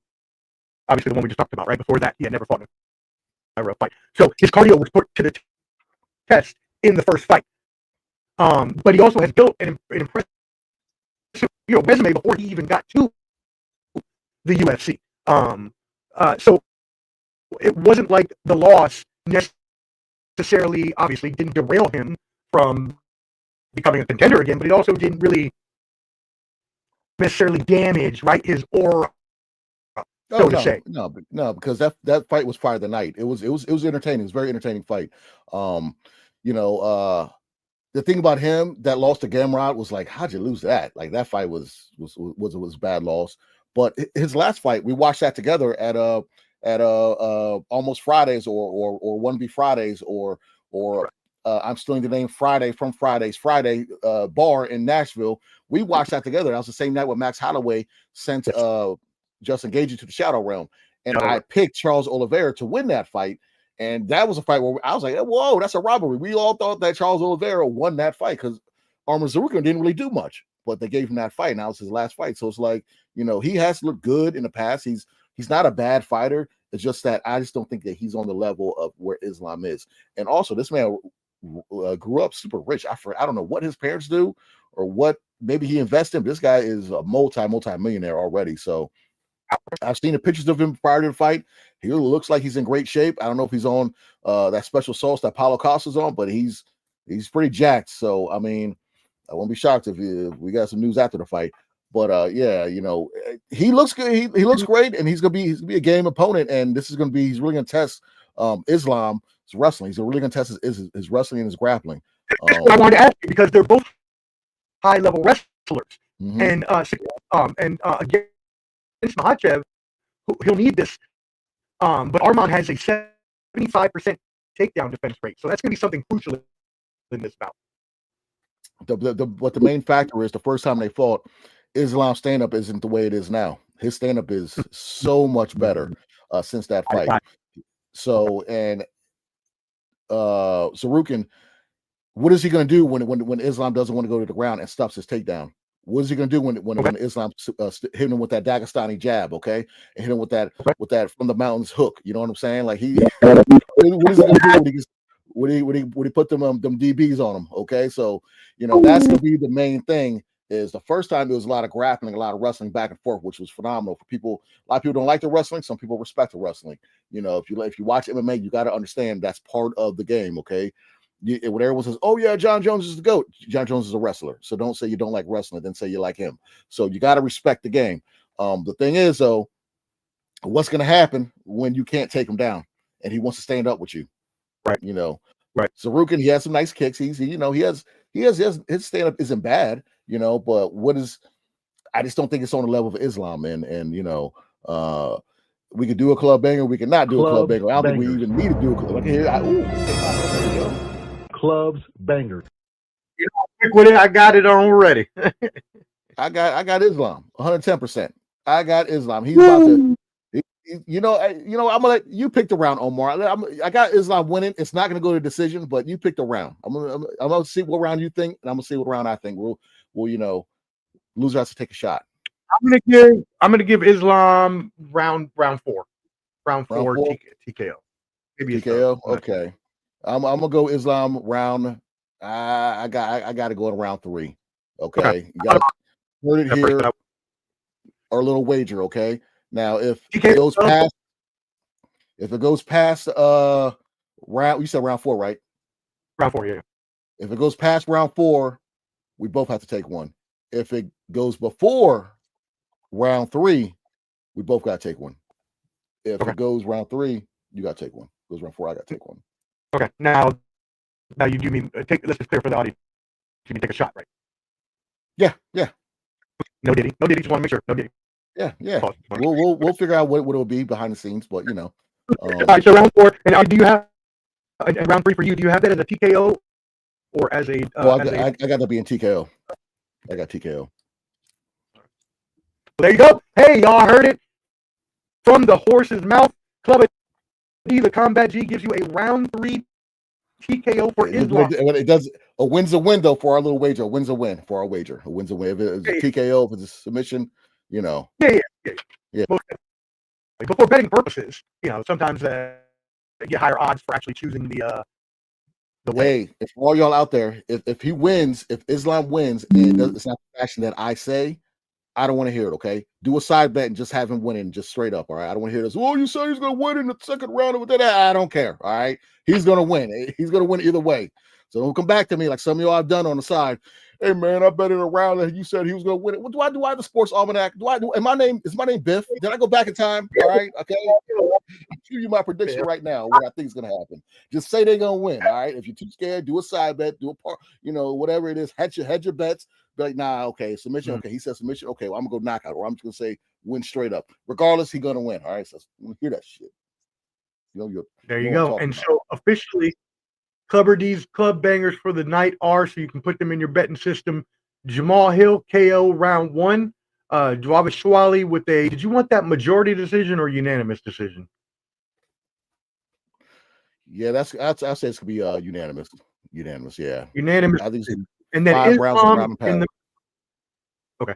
obviously the one we just talked about, right? Before that, he had never fought in a 5-round fight. So his cardio was put to the test in the first fight. But he also has built an impressive resume before he even got to the UFC. So it wasn't like the loss necessarily, obviously, didn't derail him from becoming a contender again, but it also didn't really necessarily damage, right, his aura, so to say. No, because that fight was fire of the night. It was entertaining. It was a very entertaining fight. You know, the thing about him that lost to Gamrot was like, how'd you lose that? Like that fight was a bad loss. But his last fight, we watched that together at Almost Fridays or One Be Fridays or I'm stealing the name Friday from Friday bar in Nashville. We watched that together. That was the same night when Max Holloway sent Justin Gaethje to the Shadow Realm, and I picked Charles Oliveira to win that fight. And that was a fight where I was like, whoa, that's a robbery. We all thought that Charles Oliveira won that fight because Arman Tsarukyan didn't really do much, but they gave him that fight. Now it's his last fight. So it's like, you know, he has looked good in the past. He's not a bad fighter. It's just that I just don't think that he's on the level of where Islam is. And also, this man grew up super rich. I don't know what his parents do or what maybe he invested in. This guy is a multi-millionaire already. So I've seen the pictures of him prior to the fight. He looks like he's in great shape. I don't know if he's on that special sauce that Paulo Costa's on, but he's pretty jacked. So I mean, I won't be shocked if we got some news after the fight. But yeah, you know, he looks good. He looks great, and he's gonna be a game opponent. And this is gonna be he's really gonna test Islam's wrestling. He's really gonna test his wrestling and his grappling. That's what I wanted to ask you because they're both high level wrestlers, and again. Makhachev, he'll need this, but Arman has a 75% takedown defense rate, so that's going to be something crucial in this bout. What the main factor is, the first time they fought, Islam's stand-up isn't the way it is now. His stand-up is so much better since that fight. So, and Tsarukyan, what is he going to do when Islam doesn't want to go to the ground and stops his takedown? What is he going to do when Islam hit him with that Dagestani jab, okay, and hit him with that from the mountains hook? You know what I'm saying? Like what is he going to do when he put them DBs on him? Okay, so you know that's going to be the main thing. Is the first time there was a lot of grappling, a lot of wrestling back and forth, which was phenomenal for people. A lot of people don't like the wrestling. Some people respect the wrestling. You know, if you watch MMA, you got to understand that's part of the game. Okay. When everyone says, "Oh yeah, John Jones is the GOAT," John Jones is a wrestler. So don't say you don't like wrestling, then say you like him. So you got to respect the game. The thing is, though, what's going to happen when you can't take him down and he wants to stand up with you, right? You know, right. Tsarukyan, he has some nice kicks. He has his stand up isn't bad, you know. But I just don't think it's on the level of Islam, and you know, we could do a club banger, we could not do a club banger. I don't think we even need to do a club. Like here, there you go. Clubs bangers. You know, quick with it, I got it already. I got Islam 110%. I got Islam. He's about to. I'm gonna let you pick the round, Omar. I got Islam winning. It's not gonna go to decision, but you pick the round. I'm gonna see what round you think, and I'm gonna see what round I think. We'll loser has to take a shot. I'm gonna give Islam round 4. Round 4 TKO. Maybe TKO. Okay. I'm gonna go Islam round. I got to go in round 3. Okay. You got to put it here. Our little wager. Okay. Now, if it goes past round, you said round 4, right? Round 4, yeah. If it goes past round 4, we both have to take one. If it goes before round 3, we both got to take one. If it goes round 3, you got to take one. If it goes round 4, I got to take one. Okay. Now you do mean let's just clear for the audience. You mean take a shot, right? Yeah. No Diddy. Just want to make sure. No Diddy. Yeah. We'll figure out what it'll be behind the scenes, but you know. All right. So round 4, and do you have round 3 for you? Do you have that as a TKO or as a? I got to be in TKO. I got TKO. There you go. Hey, y'all heard it from the horse's mouth. Club D, the Combat G gives you a round 3 TKO for Islam. It does a win's a win though for our little wager. A win's a win for our wager. A win's a win. If it's a TKO, if it's a submission, you know. Yeah. But for betting purposes, you know, sometimes you get higher odds for actually choosing the way. Hey, if all y'all out there, if he wins, if Islam wins, and it's not the fashion that I say, I don't want to hear it. Okay, do a side bet and just have him winning, just straight up. All right, I don't want to hear this. Oh, you say he's going to win in the second round with that? I don't care. All right, he's going to win. He's going to win either way. So don't come back to me like some of y'all have done on the side. Hey man, I bet it around and you said he was going to win it. What do I do? I have the sports almanac. Is my name Biff? Did I go back in time? All right, okay. I'll give you my prediction right now. What I think is going to happen. Just say they're going to win. All right. If you're too scared, do a side bet. Do a part. Whatever it is. Hedge your bets. Be like, nah, okay, submission. Okay, he said submission. Okay, well, I'm gonna go knockout, or I'm just gonna say win straight up. Regardless, he's gonna win. All right, so hear that shit. There you go. And so officially, Clubber D's club bangers for the night are, so you can put them in your betting system. Jamal Hill KO round 1. Dwabashwali with a. Did you want that majority decision or unanimous decision? Yeah, I'd say it's gonna be unanimous. Unanimous, yeah. Unanimous. I think. And then 5 rounds of ground and pound. Okay.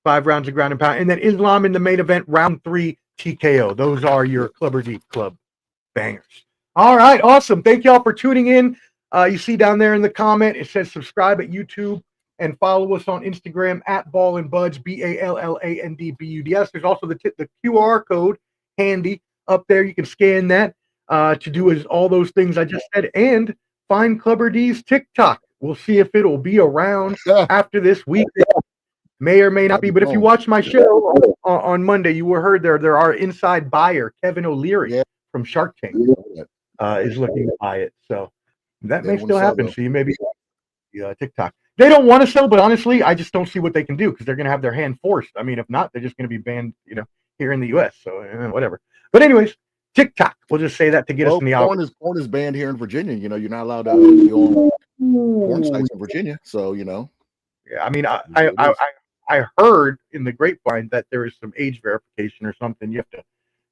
5 rounds of ground and pound. And then Islam in the main event, round 3 TKO. Those are your Clubber D Club bangers. All right. Awesome. Thank y'all for tuning in. You see down there in the comment, it says subscribe at YouTube and follow us on Instagram at ballandbuds, BALLANDBUDS. There's also the QR code handy up there. You can scan that to do all those things I just said. And find Clubber D's TikTok. We'll see if it'll be around after this week. May or may not be. But if you watch my show on Monday, you were heard there our inside buyer, Kevin O'Leary from Shark Tank, is looking to buy it. So that may still happen. So you may be TikTok. They don't want to sell, but honestly, I just don't see what they can do because they're going to have their hand forced. I mean, if not, they're just going to be banned, here in the U.S. So whatever. But anyways, TikTok. We'll just say that to get us in the out. Porn is banned here in Virginia. You're not allowed to be on porn sites in Virginia. So Yeah, I mean, I heard in the grapevine that there is some age verification or something. You have to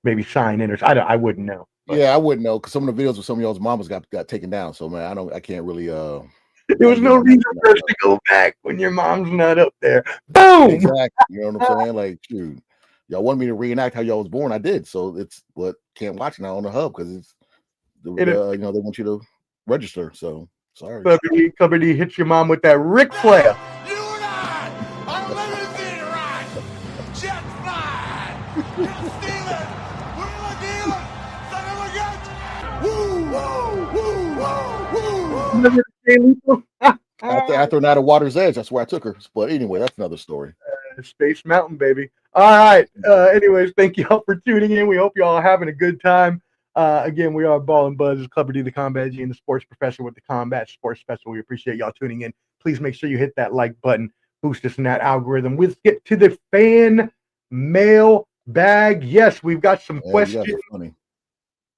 maybe sign in, or I wouldn't know. But. Yeah, I wouldn't know because some of the videos of some of y'all's mamas got taken down. So man, I can't really. There was no reason for us to go back when your mom's not up there. Boom. Exactly. You know what I'm saying? Like, shoot. Y'all wanted me to reenact how y'all was born. I did. So it's what can't watch now on the hub because it's they want you to register. So sorry. Clubber D hits your mom with that Ric Flair. You and I are living right. Jet fly. Stealing. Wheeler dealer. Son of a gun. Woo, woo, woo, woo. After Night of Water's Edge, that's where I took her. But anyway, that's another story. Space Mountain, baby. All right. Anyways, thank you all for tuning in. We hope you all are having a good time. Again, we are Ball and Buzz, Clubber D, the Combat G, and the Sports Professor with the Combat Sports Special. We appreciate y'all tuning in. Please make sure you hit that like button, boost us in that algorithm. Let's get to the fan mail bag. Yes, we've got some questions.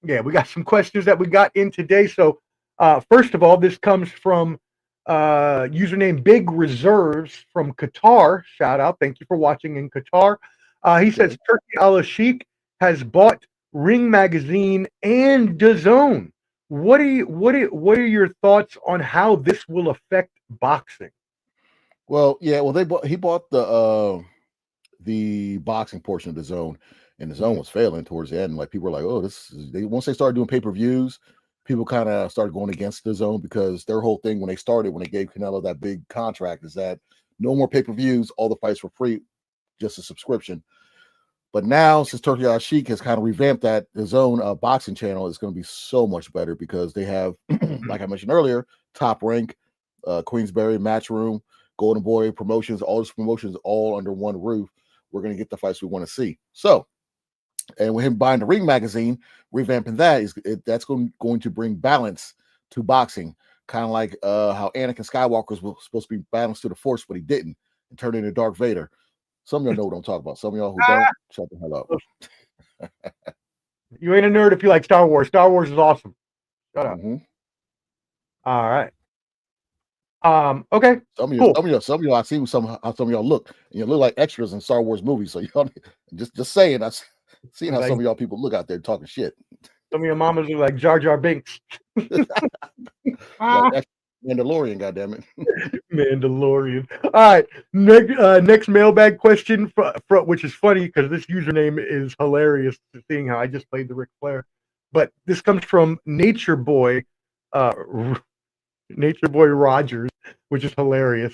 Yeah, we got some questions that we got in today. So, first of all, this comes from username Big Reserves from Qatar. Shout out. Thank you for watching in Qatar. He says Turkey Al-Sheikh has bought Ring Magazine and DAZN. What are your thoughts on how this will affect boxing? Well, yeah, he bought the boxing portion of DAZN, and DAZN was failing towards the end. Like people were like, oh, once they started doing pay-per-views, people kind of started going against DAZN because their whole thing when they gave Canelo that big contract is that no more pay-per-views, all the fights were free, just a subscription. But now, since Turkey Al-Sheikh has kind of revamped that, DAZN boxing channel is going to be so much better because they have, like I mentioned earlier, Top Rank, Queensberry, Matchroom, Golden Boy promotions, all those promotions all under one roof. We're going to get the fights we want to see. So, and with him buying the Ring Magazine, revamping that's going to bring balance to boxing, kind of like how Anakin Skywalker was supposed to be balanced to the Force, but he didn't, and turned into Darth Vader. Some of y'all know what I'm talking about. Some of y'all who don't, shut the hell up. You ain't a nerd if you like Star Wars. Star Wars is awesome. Shut up. Mm-hmm. All right. Okay. Some of y'all, I see how some of y'all look. And you look like extras in Star Wars movies. So y'all just saying, I've seen how some of y'all people look out there talking shit. Some of your mamas look like Jar Jar Binks. Like Mandalorian, goddammit. Mandalorian. All right. Next mailbag question, which is funny because this username is hilarious, seeing how I just played the Ric Flair. But this comes from Nature Boy Rogers, which is hilarious.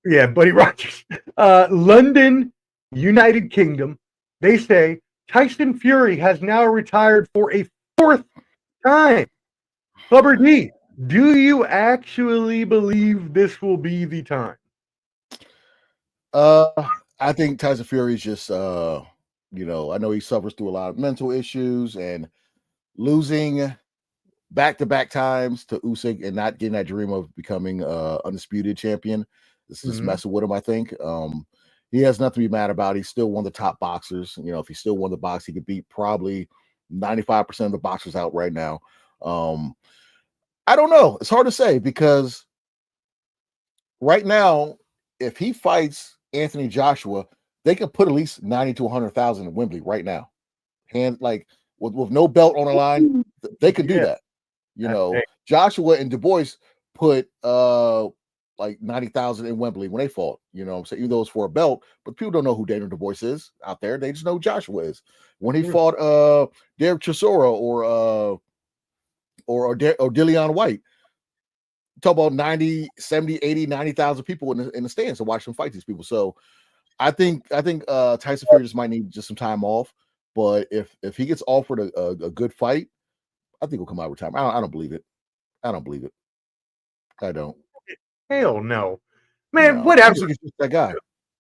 Yeah, Buddy Rogers. London, United Kingdom. They say Tyson Fury has now retired for a fourth time. Clubber D, do you actually believe this will be the time? I think Tyson Fury is just I know he suffers through a lot of mental issues and losing back-to-back times to Usyk and not getting that dream of becoming undisputed champion. This is messing with him, I think. He has nothing to be mad about. He's still one of the top boxers. You know, if he still won the box, he could beat probably 95% of the boxers out right now. I don't know. It's hard to say because right now, if he fights Anthony Joshua, they could put at least 90 to 100,000 in Wembley right now. With no belt on the line, they could do that. You know, Joshua and Du Bois put like 90,000 in Wembley when they fought. You know what I'm saying? Even though it's for a belt, but people don't know who Daniel Du Bois is out there. They just know Joshua is. When he fought Derek Chisora or Dillian White, talk about 90, 70, 80, 90,000 people in the stands to watch them fight these people. So I think Tyson Fury just might need just some time off. But if he gets offered a good fight, I think he'll come out of retirement. I don't believe it. I don't believe it. I don't. Hell no. Man, No. whatever. He's just that guy.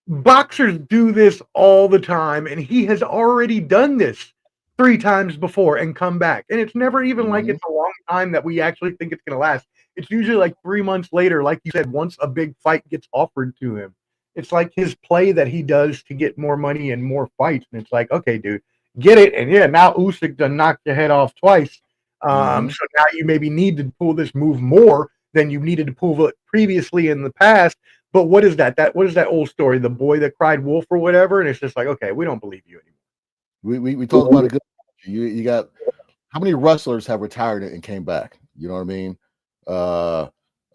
Boxers do this all the time, and he has already done this 3 times before and come back. And it's never even like it's a long time that we actually think it's going to last. It's usually like 3 months later, like you said, once a big fight gets offered to him. It's like his play that he does to get more money and more fights. And it's like, okay, dude, get it. And yeah, now Usyk done knocked your head off twice. So now you maybe need to pull this move more than you needed to pull it previously in the past. But what is that? What is that old story? The boy that cried wolf or whatever? And it's just like, okay, we don't believe you anymore. We talked about a good. You got how many wrestlers have retired and came back? You know what I mean?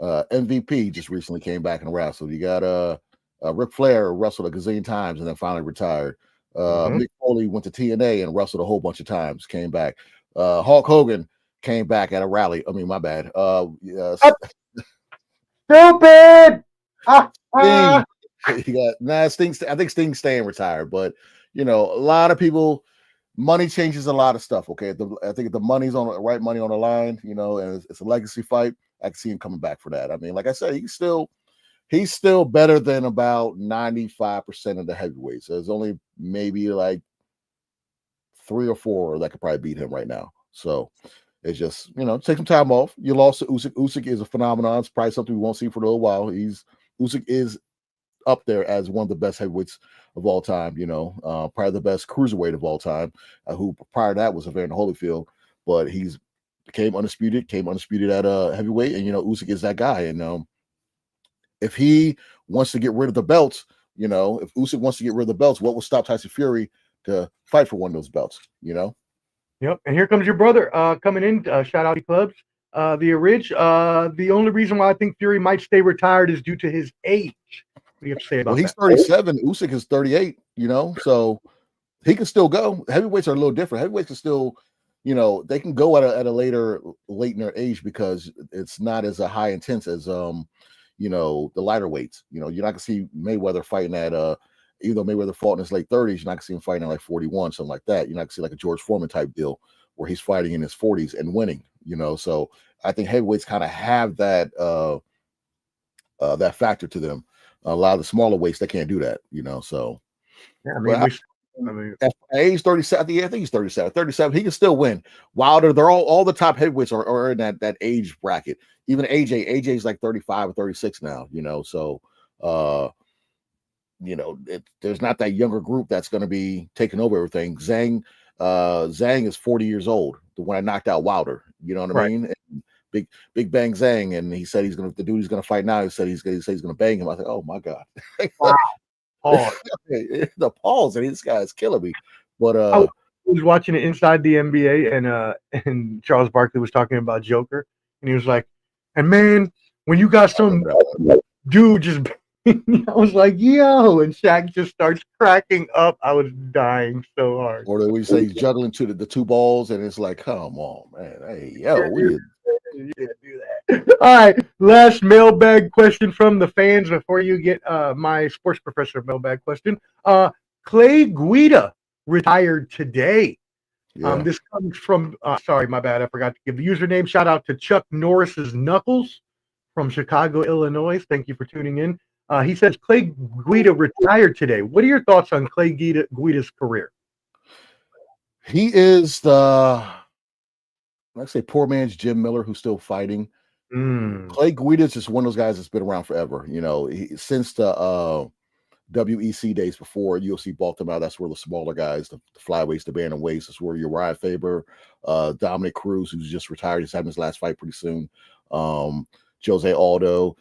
MVP just recently came back and wrestled. You got Ric Flair wrestled a gazillion times and then finally retired. Mick Foley went to TNA and wrestled a whole bunch of times, came back. Hulk Hogan came back at a rally. I mean, my bad. Stupid. Sting. I think Sting's staying retired, but you know, a lot of people. Money changes a lot of stuff. Okay, I think if the money's on the right money on the line, you know, and it's a legacy fight, I can see him coming back for that. I mean, like I said, he's still better than about 95% of the heavyweights. There's only maybe like 3 or 4 that could probably beat him right now. So it's just, you know, take some time off. You lost to Usyk. Usyk is a phenomenon. It's probably something we won't see for a little while. Usyk is up there as one of the best heavyweights of all time, you know, probably the best cruiserweight of all time, who prior to that was Evander Holyfield, but he's came undisputed at heavyweight, and you know, Usyk is that guy. And if he wants to get rid of the belts, you know, if Usyk wants to get rid of the belts, what will stop Tyson Fury to fight for one of those belts, you know? Yep. And here comes your brother coming in. Shout out to clubs. The only reason why I think Fury might stay retired is due to his age. What do you have to say about that? He's 37. Usyk is 38, you know, so he can still go. Heavyweights are a little different. Heavyweights can still, you know, they can go at a later age because it's not as a high intense as you know, the lighter weights. You know, you're not gonna see Mayweather fighting at even though Mayweather fought in his late 30s, you're not gonna see him fighting at like 41, something like that. You're not gonna see like a George Foreman type deal where he's fighting in his 40s and winning, you know. So I think heavyweights kind of have that that factor to them. A lot of the smaller weights, they can't do that, you know. So yeah, I mean, at age 37, I think he's 37. 37, he can still win. Wilder, they're all the top heavyweights are in that age bracket. Even AJ's like 35 or 36 now, you know. So you know, there's not that younger group that's going to be taking over everything. Zhang is 40 years old, the one that knocked out Wilder, you know what I mean? And Big Bang Zhang, and he said the dude he's gonna fight now. He said he's gonna bang him. I was like, oh my god, wow. The pause, and this guy is killing me. But I was watching it inside the NBA, and Charles Barkley was talking about Joker, and he was like, and man, when you got some dude just, I was like, yo, and Shaq just starts cracking up. I was dying so hard. Or we say he's juggling to the 2 balls, and it's like, come on, man, hey, yo, yeah, do that. All right, last mailbag question from the fans before you get my sports professor mailbag question. Clay Guida retired today. Yeah. This comes from, sorry, my bad, I forgot to give the username. Shout out to Chuck Norris's Knuckles from Chicago, Illinois. Thank you for tuning in. He says Clay Guida retired today. What are your thoughts on Clay Guida's career? He is the, let's say, poor man's Jim Miller who's still fighting. Clay Guida is just one of those guys that's been around forever. You know, since the WEC days before UFC bulked him out. That's where the smaller guys, the flyweights, the bantamweights, that's where Uriah Faber, Dominic Cruz, who's just retired, he's having his last fight pretty soon. Jose Aldo,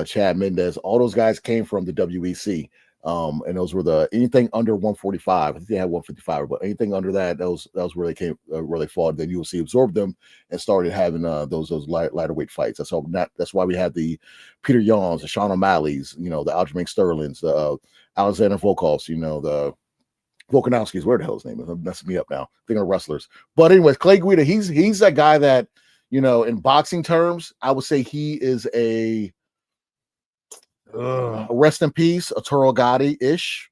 Chad Mendez, all those guys came from the WEC. And those were anything under 145. I think they had 155, but anything under that, that was where they came, where they fought. Then UFC absorbed them and started having those lighter weight fights. That's why we had the Peter Yans, the Sean O'Malley's, you know, the Aljamain Sterling's, the Alexander Volkovs, you know, the Volkanovski's. Where the hell his name is? I'm messing me up now. Thinking of wrestlers. But anyways, Clay Guida, he's that guy that, you know, in boxing terms, I would say he is a rest in peace, Arturo Gotti-ish,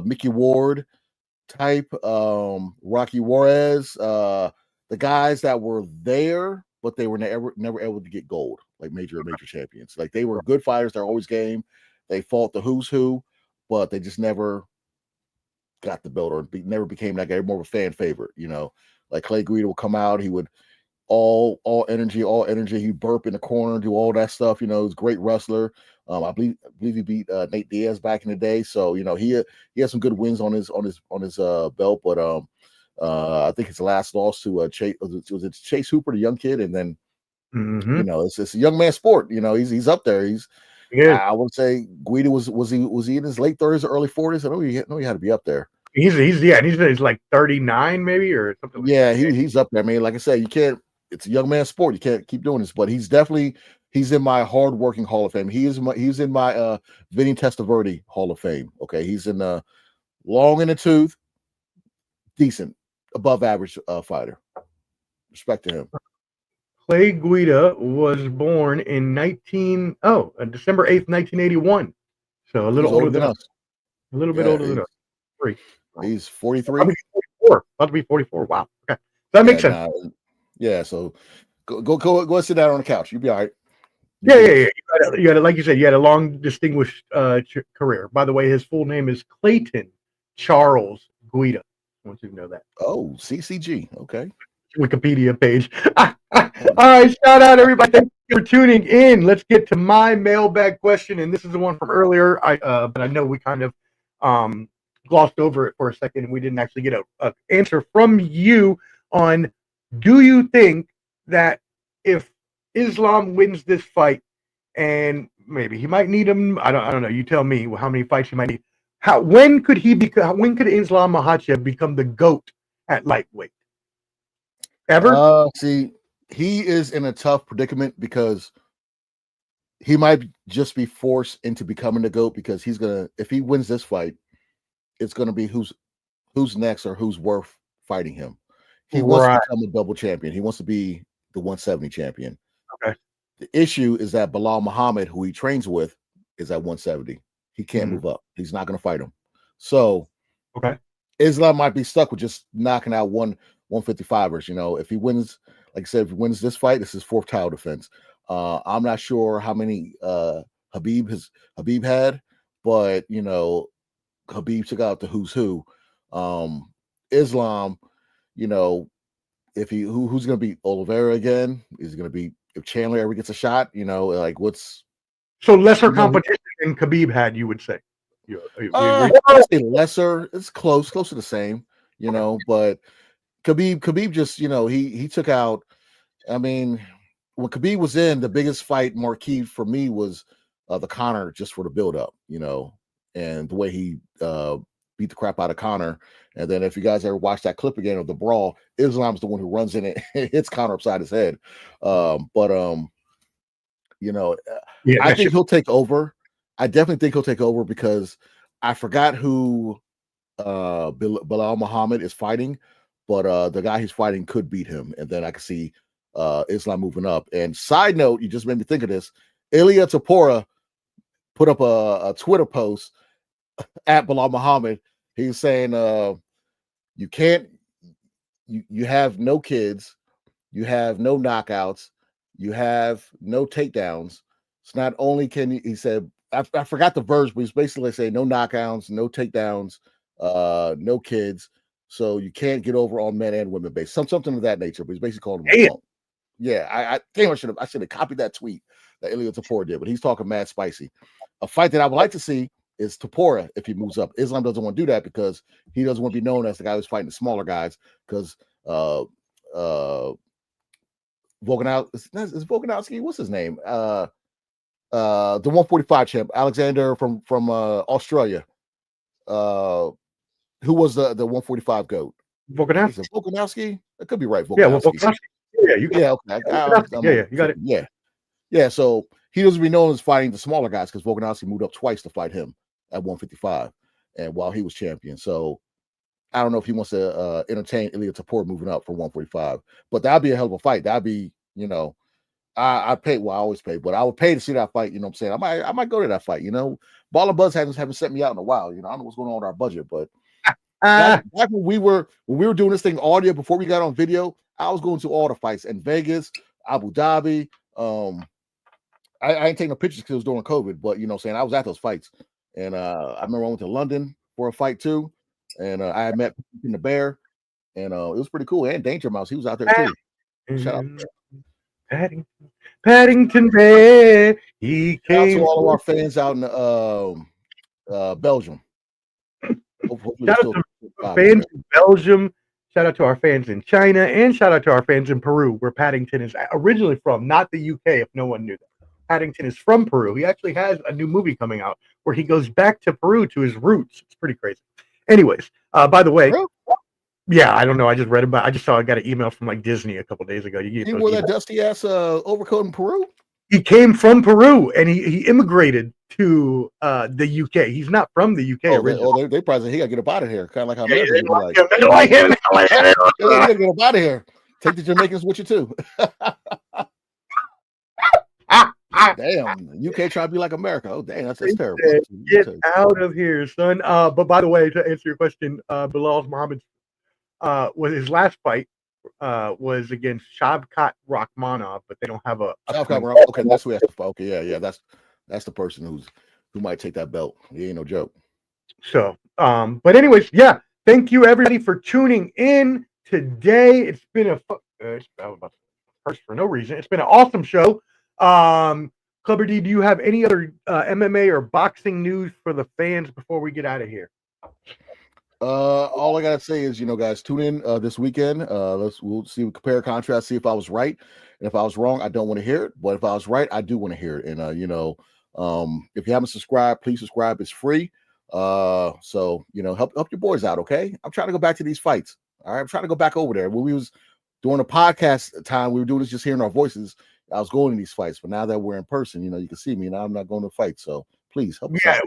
Mickey Ward type, Rocky Juarez, the guys that were there, but they were never able to get gold, like major champions. Like they were good fighters, they're always game. They fought the who's who, but they just never got the belt or never became that guy, more of a fan favorite, you know. Like Clay Guida would come out, he would all energy. He'd burp in the corner, do all that stuff. You know, he's a great wrestler. I believe he beat Nate Diaz back in the day. So you know, he had some good wins on his belt. But I think his last loss to Chase was it Chase Hooper, the young kid, and then you know, it's a young man sport. You know, he's up there. I would say Guida was he in his late 30s or early 40s? I know he had to be up there. He's like 39 maybe or something. Yeah, he's up there. I mean, like I said, you can't. It's a young man sport. You can't keep doing this, but he's in my hardworking Hall of Fame. He's in my Vinny Testaverde Hall of Fame. Okay, he's in long in the tooth, decent, above average fighter. Respect to him. Clay Guida was born in December 8th, 1981. So a little older than us. A little bit older than us. He's 43. About to be 44. Wow. Okay. That makes sense. Yeah, so go sit down on the couch. You'll be all right. Yeah. You got it. Like you said, you had a long, distinguished career. By the way, his full name is Clayton Charles Guida. I want you to know that. Oh, CCG. Okay. Wikipedia page. All right, shout out everybody. Thank you for tuning in. Let's get to my mailbag question, and this is the one from earlier. But I know we kind of glossed over it for a second, and we didn't actually get an answer from you on. Do you think that if Islam wins this fight, and maybe he might need him, I don't know. You tell me how many fights he might need. When could Islam Makhachev become the GOAT at lightweight? Ever? See, he is in a tough predicament because he might just be forced into becoming the GOAT because if he wins this fight, it's gonna be who's next or who's worth fighting him. He wants to become a double champion. He wants to be the 170 champion. Okay. The issue is that Bilal Muhammad, who he trains with, is at 170. He can't move up. He's not going to fight him. So, Islam might be stuck with just knocking out 155ers. You know, if he wins, like I said, if he wins this fight, this is his fourth title defense. I'm not sure how many Habib had, but you know, Habib took out the who's who. Islam. You know, if who's going to beat Oliveira again? Is going to be if Chandler ever gets a shot? You know, like so lesser competition than Khabib had? You would say? I say lesser. It's close to the same. You know, but Khabib just he took out. I mean, when Khabib was in, the biggest fight marquee for me was the Conor, just for the build up. You know, and the way he beat the crap out of Conor. And then if you guys ever watch that clip again of the brawl, Islam's the one who runs in it and hits Conor upside his head. I think he'll take over. I definitely think he'll take over because I forgot who Bilal Muhammad is fighting, but the guy he's fighting could beat him. And then I can see Islam moving up. And side note, you just made me think of this. Ilia Topuria put up a Twitter post at Bilal Muhammad. He's saying, you have no kids, you have no knockouts, you have no takedowns. So not only can he said, I forgot the verse, but he's basically saying no knockouts, no takedowns, no kids. So you can't get over on men and women base. Something of that nature, but he's basically calling him a punk. Yeah, I should have copied that tweet that Ilia Topuria did, but he's talking mad spicy. A fight that I would like to see is Topuria if he moves up. Islam doesn't want to do that because he doesn't want to be known as the guy who's fighting the smaller guys, because Volkanovski, what's his name? The 145 champ, Alexander from Australia. Who was the 145 GOAT? Volkanovski? That could be right. Volkanovski. Yeah, you got it. You got it. Yeah. So he doesn't be known as fighting the smaller guys because Volkanovski moved up twice to fight him at 155, and while he was champion. So I don't know if he wants to entertain Ilia Topuria moving up from 145, but that'd be a hell of a fight. That'd be, I pay. Well, I always pay, but I would pay to see that fight. You know what I'm saying? I might go to that fight. Ball and Buzz haven't sent me out in a while. I don't know what's going on with our budget, but back when we were doing this thing audio before we got on video, I was going to all the fights in Vegas, Abu Dhabi. I ain't taking no pictures because it was during COVID, but I was at those fights, and I remember I went to London for a fight too, and I had met in the Bear, and it was pretty cool. And Danger Mouse, he was out there too. Shout out. Paddington Bear. He Shout out came to all of our fans out in Belgium. Shout out to fans in Belgium. Shout out to our fans in China, and shout out to our fans in Peru, where Paddington is originally from, not the UK, if no one knew that. Paddington is from Peru. He actually has a new movie coming out where he goes back to Peru to his roots. It's pretty crazy. Anyways, by the way, yeah, I don't know. I just read about. I just saw. I got an email from Disney a couple days ago. He wore that dusty ass overcoat in Peru. He came from Peru and he immigrated to the UK. He's not from the UK originally. They probably said he got to get up out of here, kind of like how Americans They like him. You got to get up out of here. Take the Jamaicans with you too. Damn, UK trying to be like America. Oh, damn, that's terrible. Get out of here, son. But by the way, to answer your question, Bilal Muhammad was his last fight was against Shavkat Rakhmonov, but they don't have a okay, that's who has to fight. Okay, yeah, that's the person who might take that belt. He ain't no joke. So, but anyways, yeah, thank you everybody for tuning in today. It's been for no reason. It's been an awesome show. Clubber D, do you have any other MMA or boxing news for the fans before we get out of here? All I gotta say is, guys, tune in this weekend. We'll see, compare, contrast, see if I was right, and if I was wrong, I don't want to hear it. But if I was right, I do want to hear it. And if you haven't subscribed, please subscribe. It's free. So help your boys out, okay? I'm trying to go back to these fights. All right, I'm trying to go back over there. When we was doing the podcast time, we were doing this just hearing our voices. I was going to these fights, but now that we're in person, you can see me, and I'm not going to fight. So please help us out.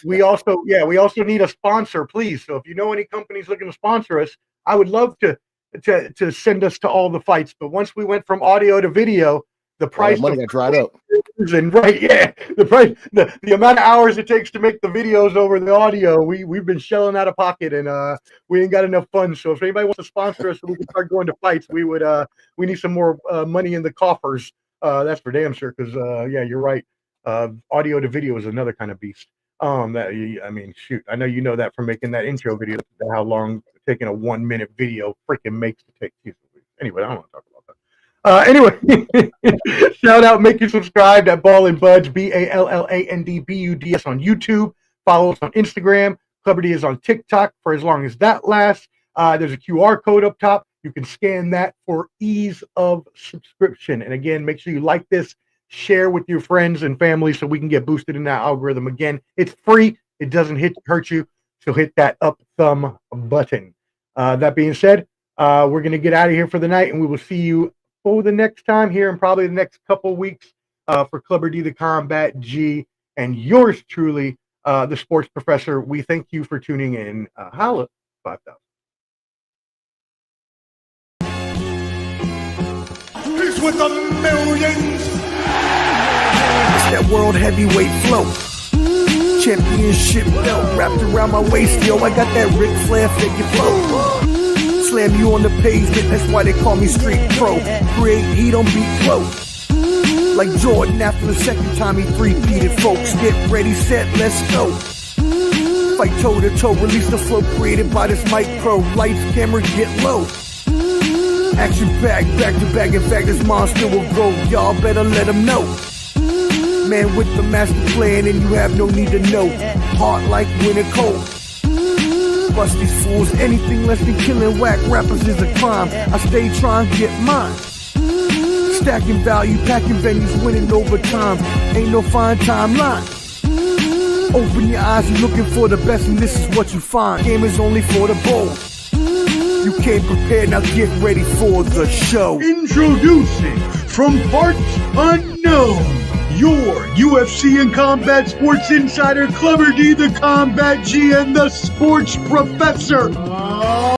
We also need a sponsor, please. So if you know any companies looking to sponsor us, I would love to send us to all the fights. But once we went from audio to video, the price money got dried up. And the price, the amount of hours it takes to make the videos over the audio, we've been shelling out of pocket, and we ain't got enough funds. So if anybody wants to sponsor us so we can start going to fights, we need some more money in the coffers. That's for damn sure. Because you're right. Audio to video is another kind of beast. Shoot, I know you know that from making that intro video. How long taking a 1 minute video freaking makes to take. Anyway, I don't want to talk about that. Anyway, shout out, make you subscribed at Ball and Buds, BALLANDBUDS on YouTube. Follow us on Instagram. Clubber D is on TikTok for as long as that lasts. There's a QR code up top. You can scan that for ease of subscription. And again, make sure you like this, share with your friends and family so we can get boosted in that algorithm. Again, it's free. It doesn't hurt you. So hit that up thumb button. That being said, we're going to get out of here for the night, and we will see you for the next time here in probably the next couple weeks for Clubber D, the Combat G, and yours truly, the Sports Professor. We thank you for tuning in. Holla, 5,000. with the millions. It's that world heavyweight flow. Championship belt wrapped around my waist, yo. I got that Ric Flair figure flow. Slam you on the pavement, that's why they call me Street Pro. Create heat on beat flow. Like Jordan after the second time he three-peated, folks. Get ready, set, let's go. Fight toe to toe, release the flow created by this mic pro. Lights, camera, get low. Action back to back. In fact, this monster will go. Y'all better let him know. Man with the master plan, and you have no need to know. Hard like winter cold. Bust these fools, anything less than killing whack rappers is a crime. I stay trying to get mine. Stacking value, packing venues, winning over time. Ain't no fine timeline. Open your eyes, you're looking for the best, and this is what you find. Game is only for the bold. You came prepared, now get ready for the show. Introducing from parts unknown, your UFC and combat sports insider, Clever D, the Combat G, and the Sports Professor.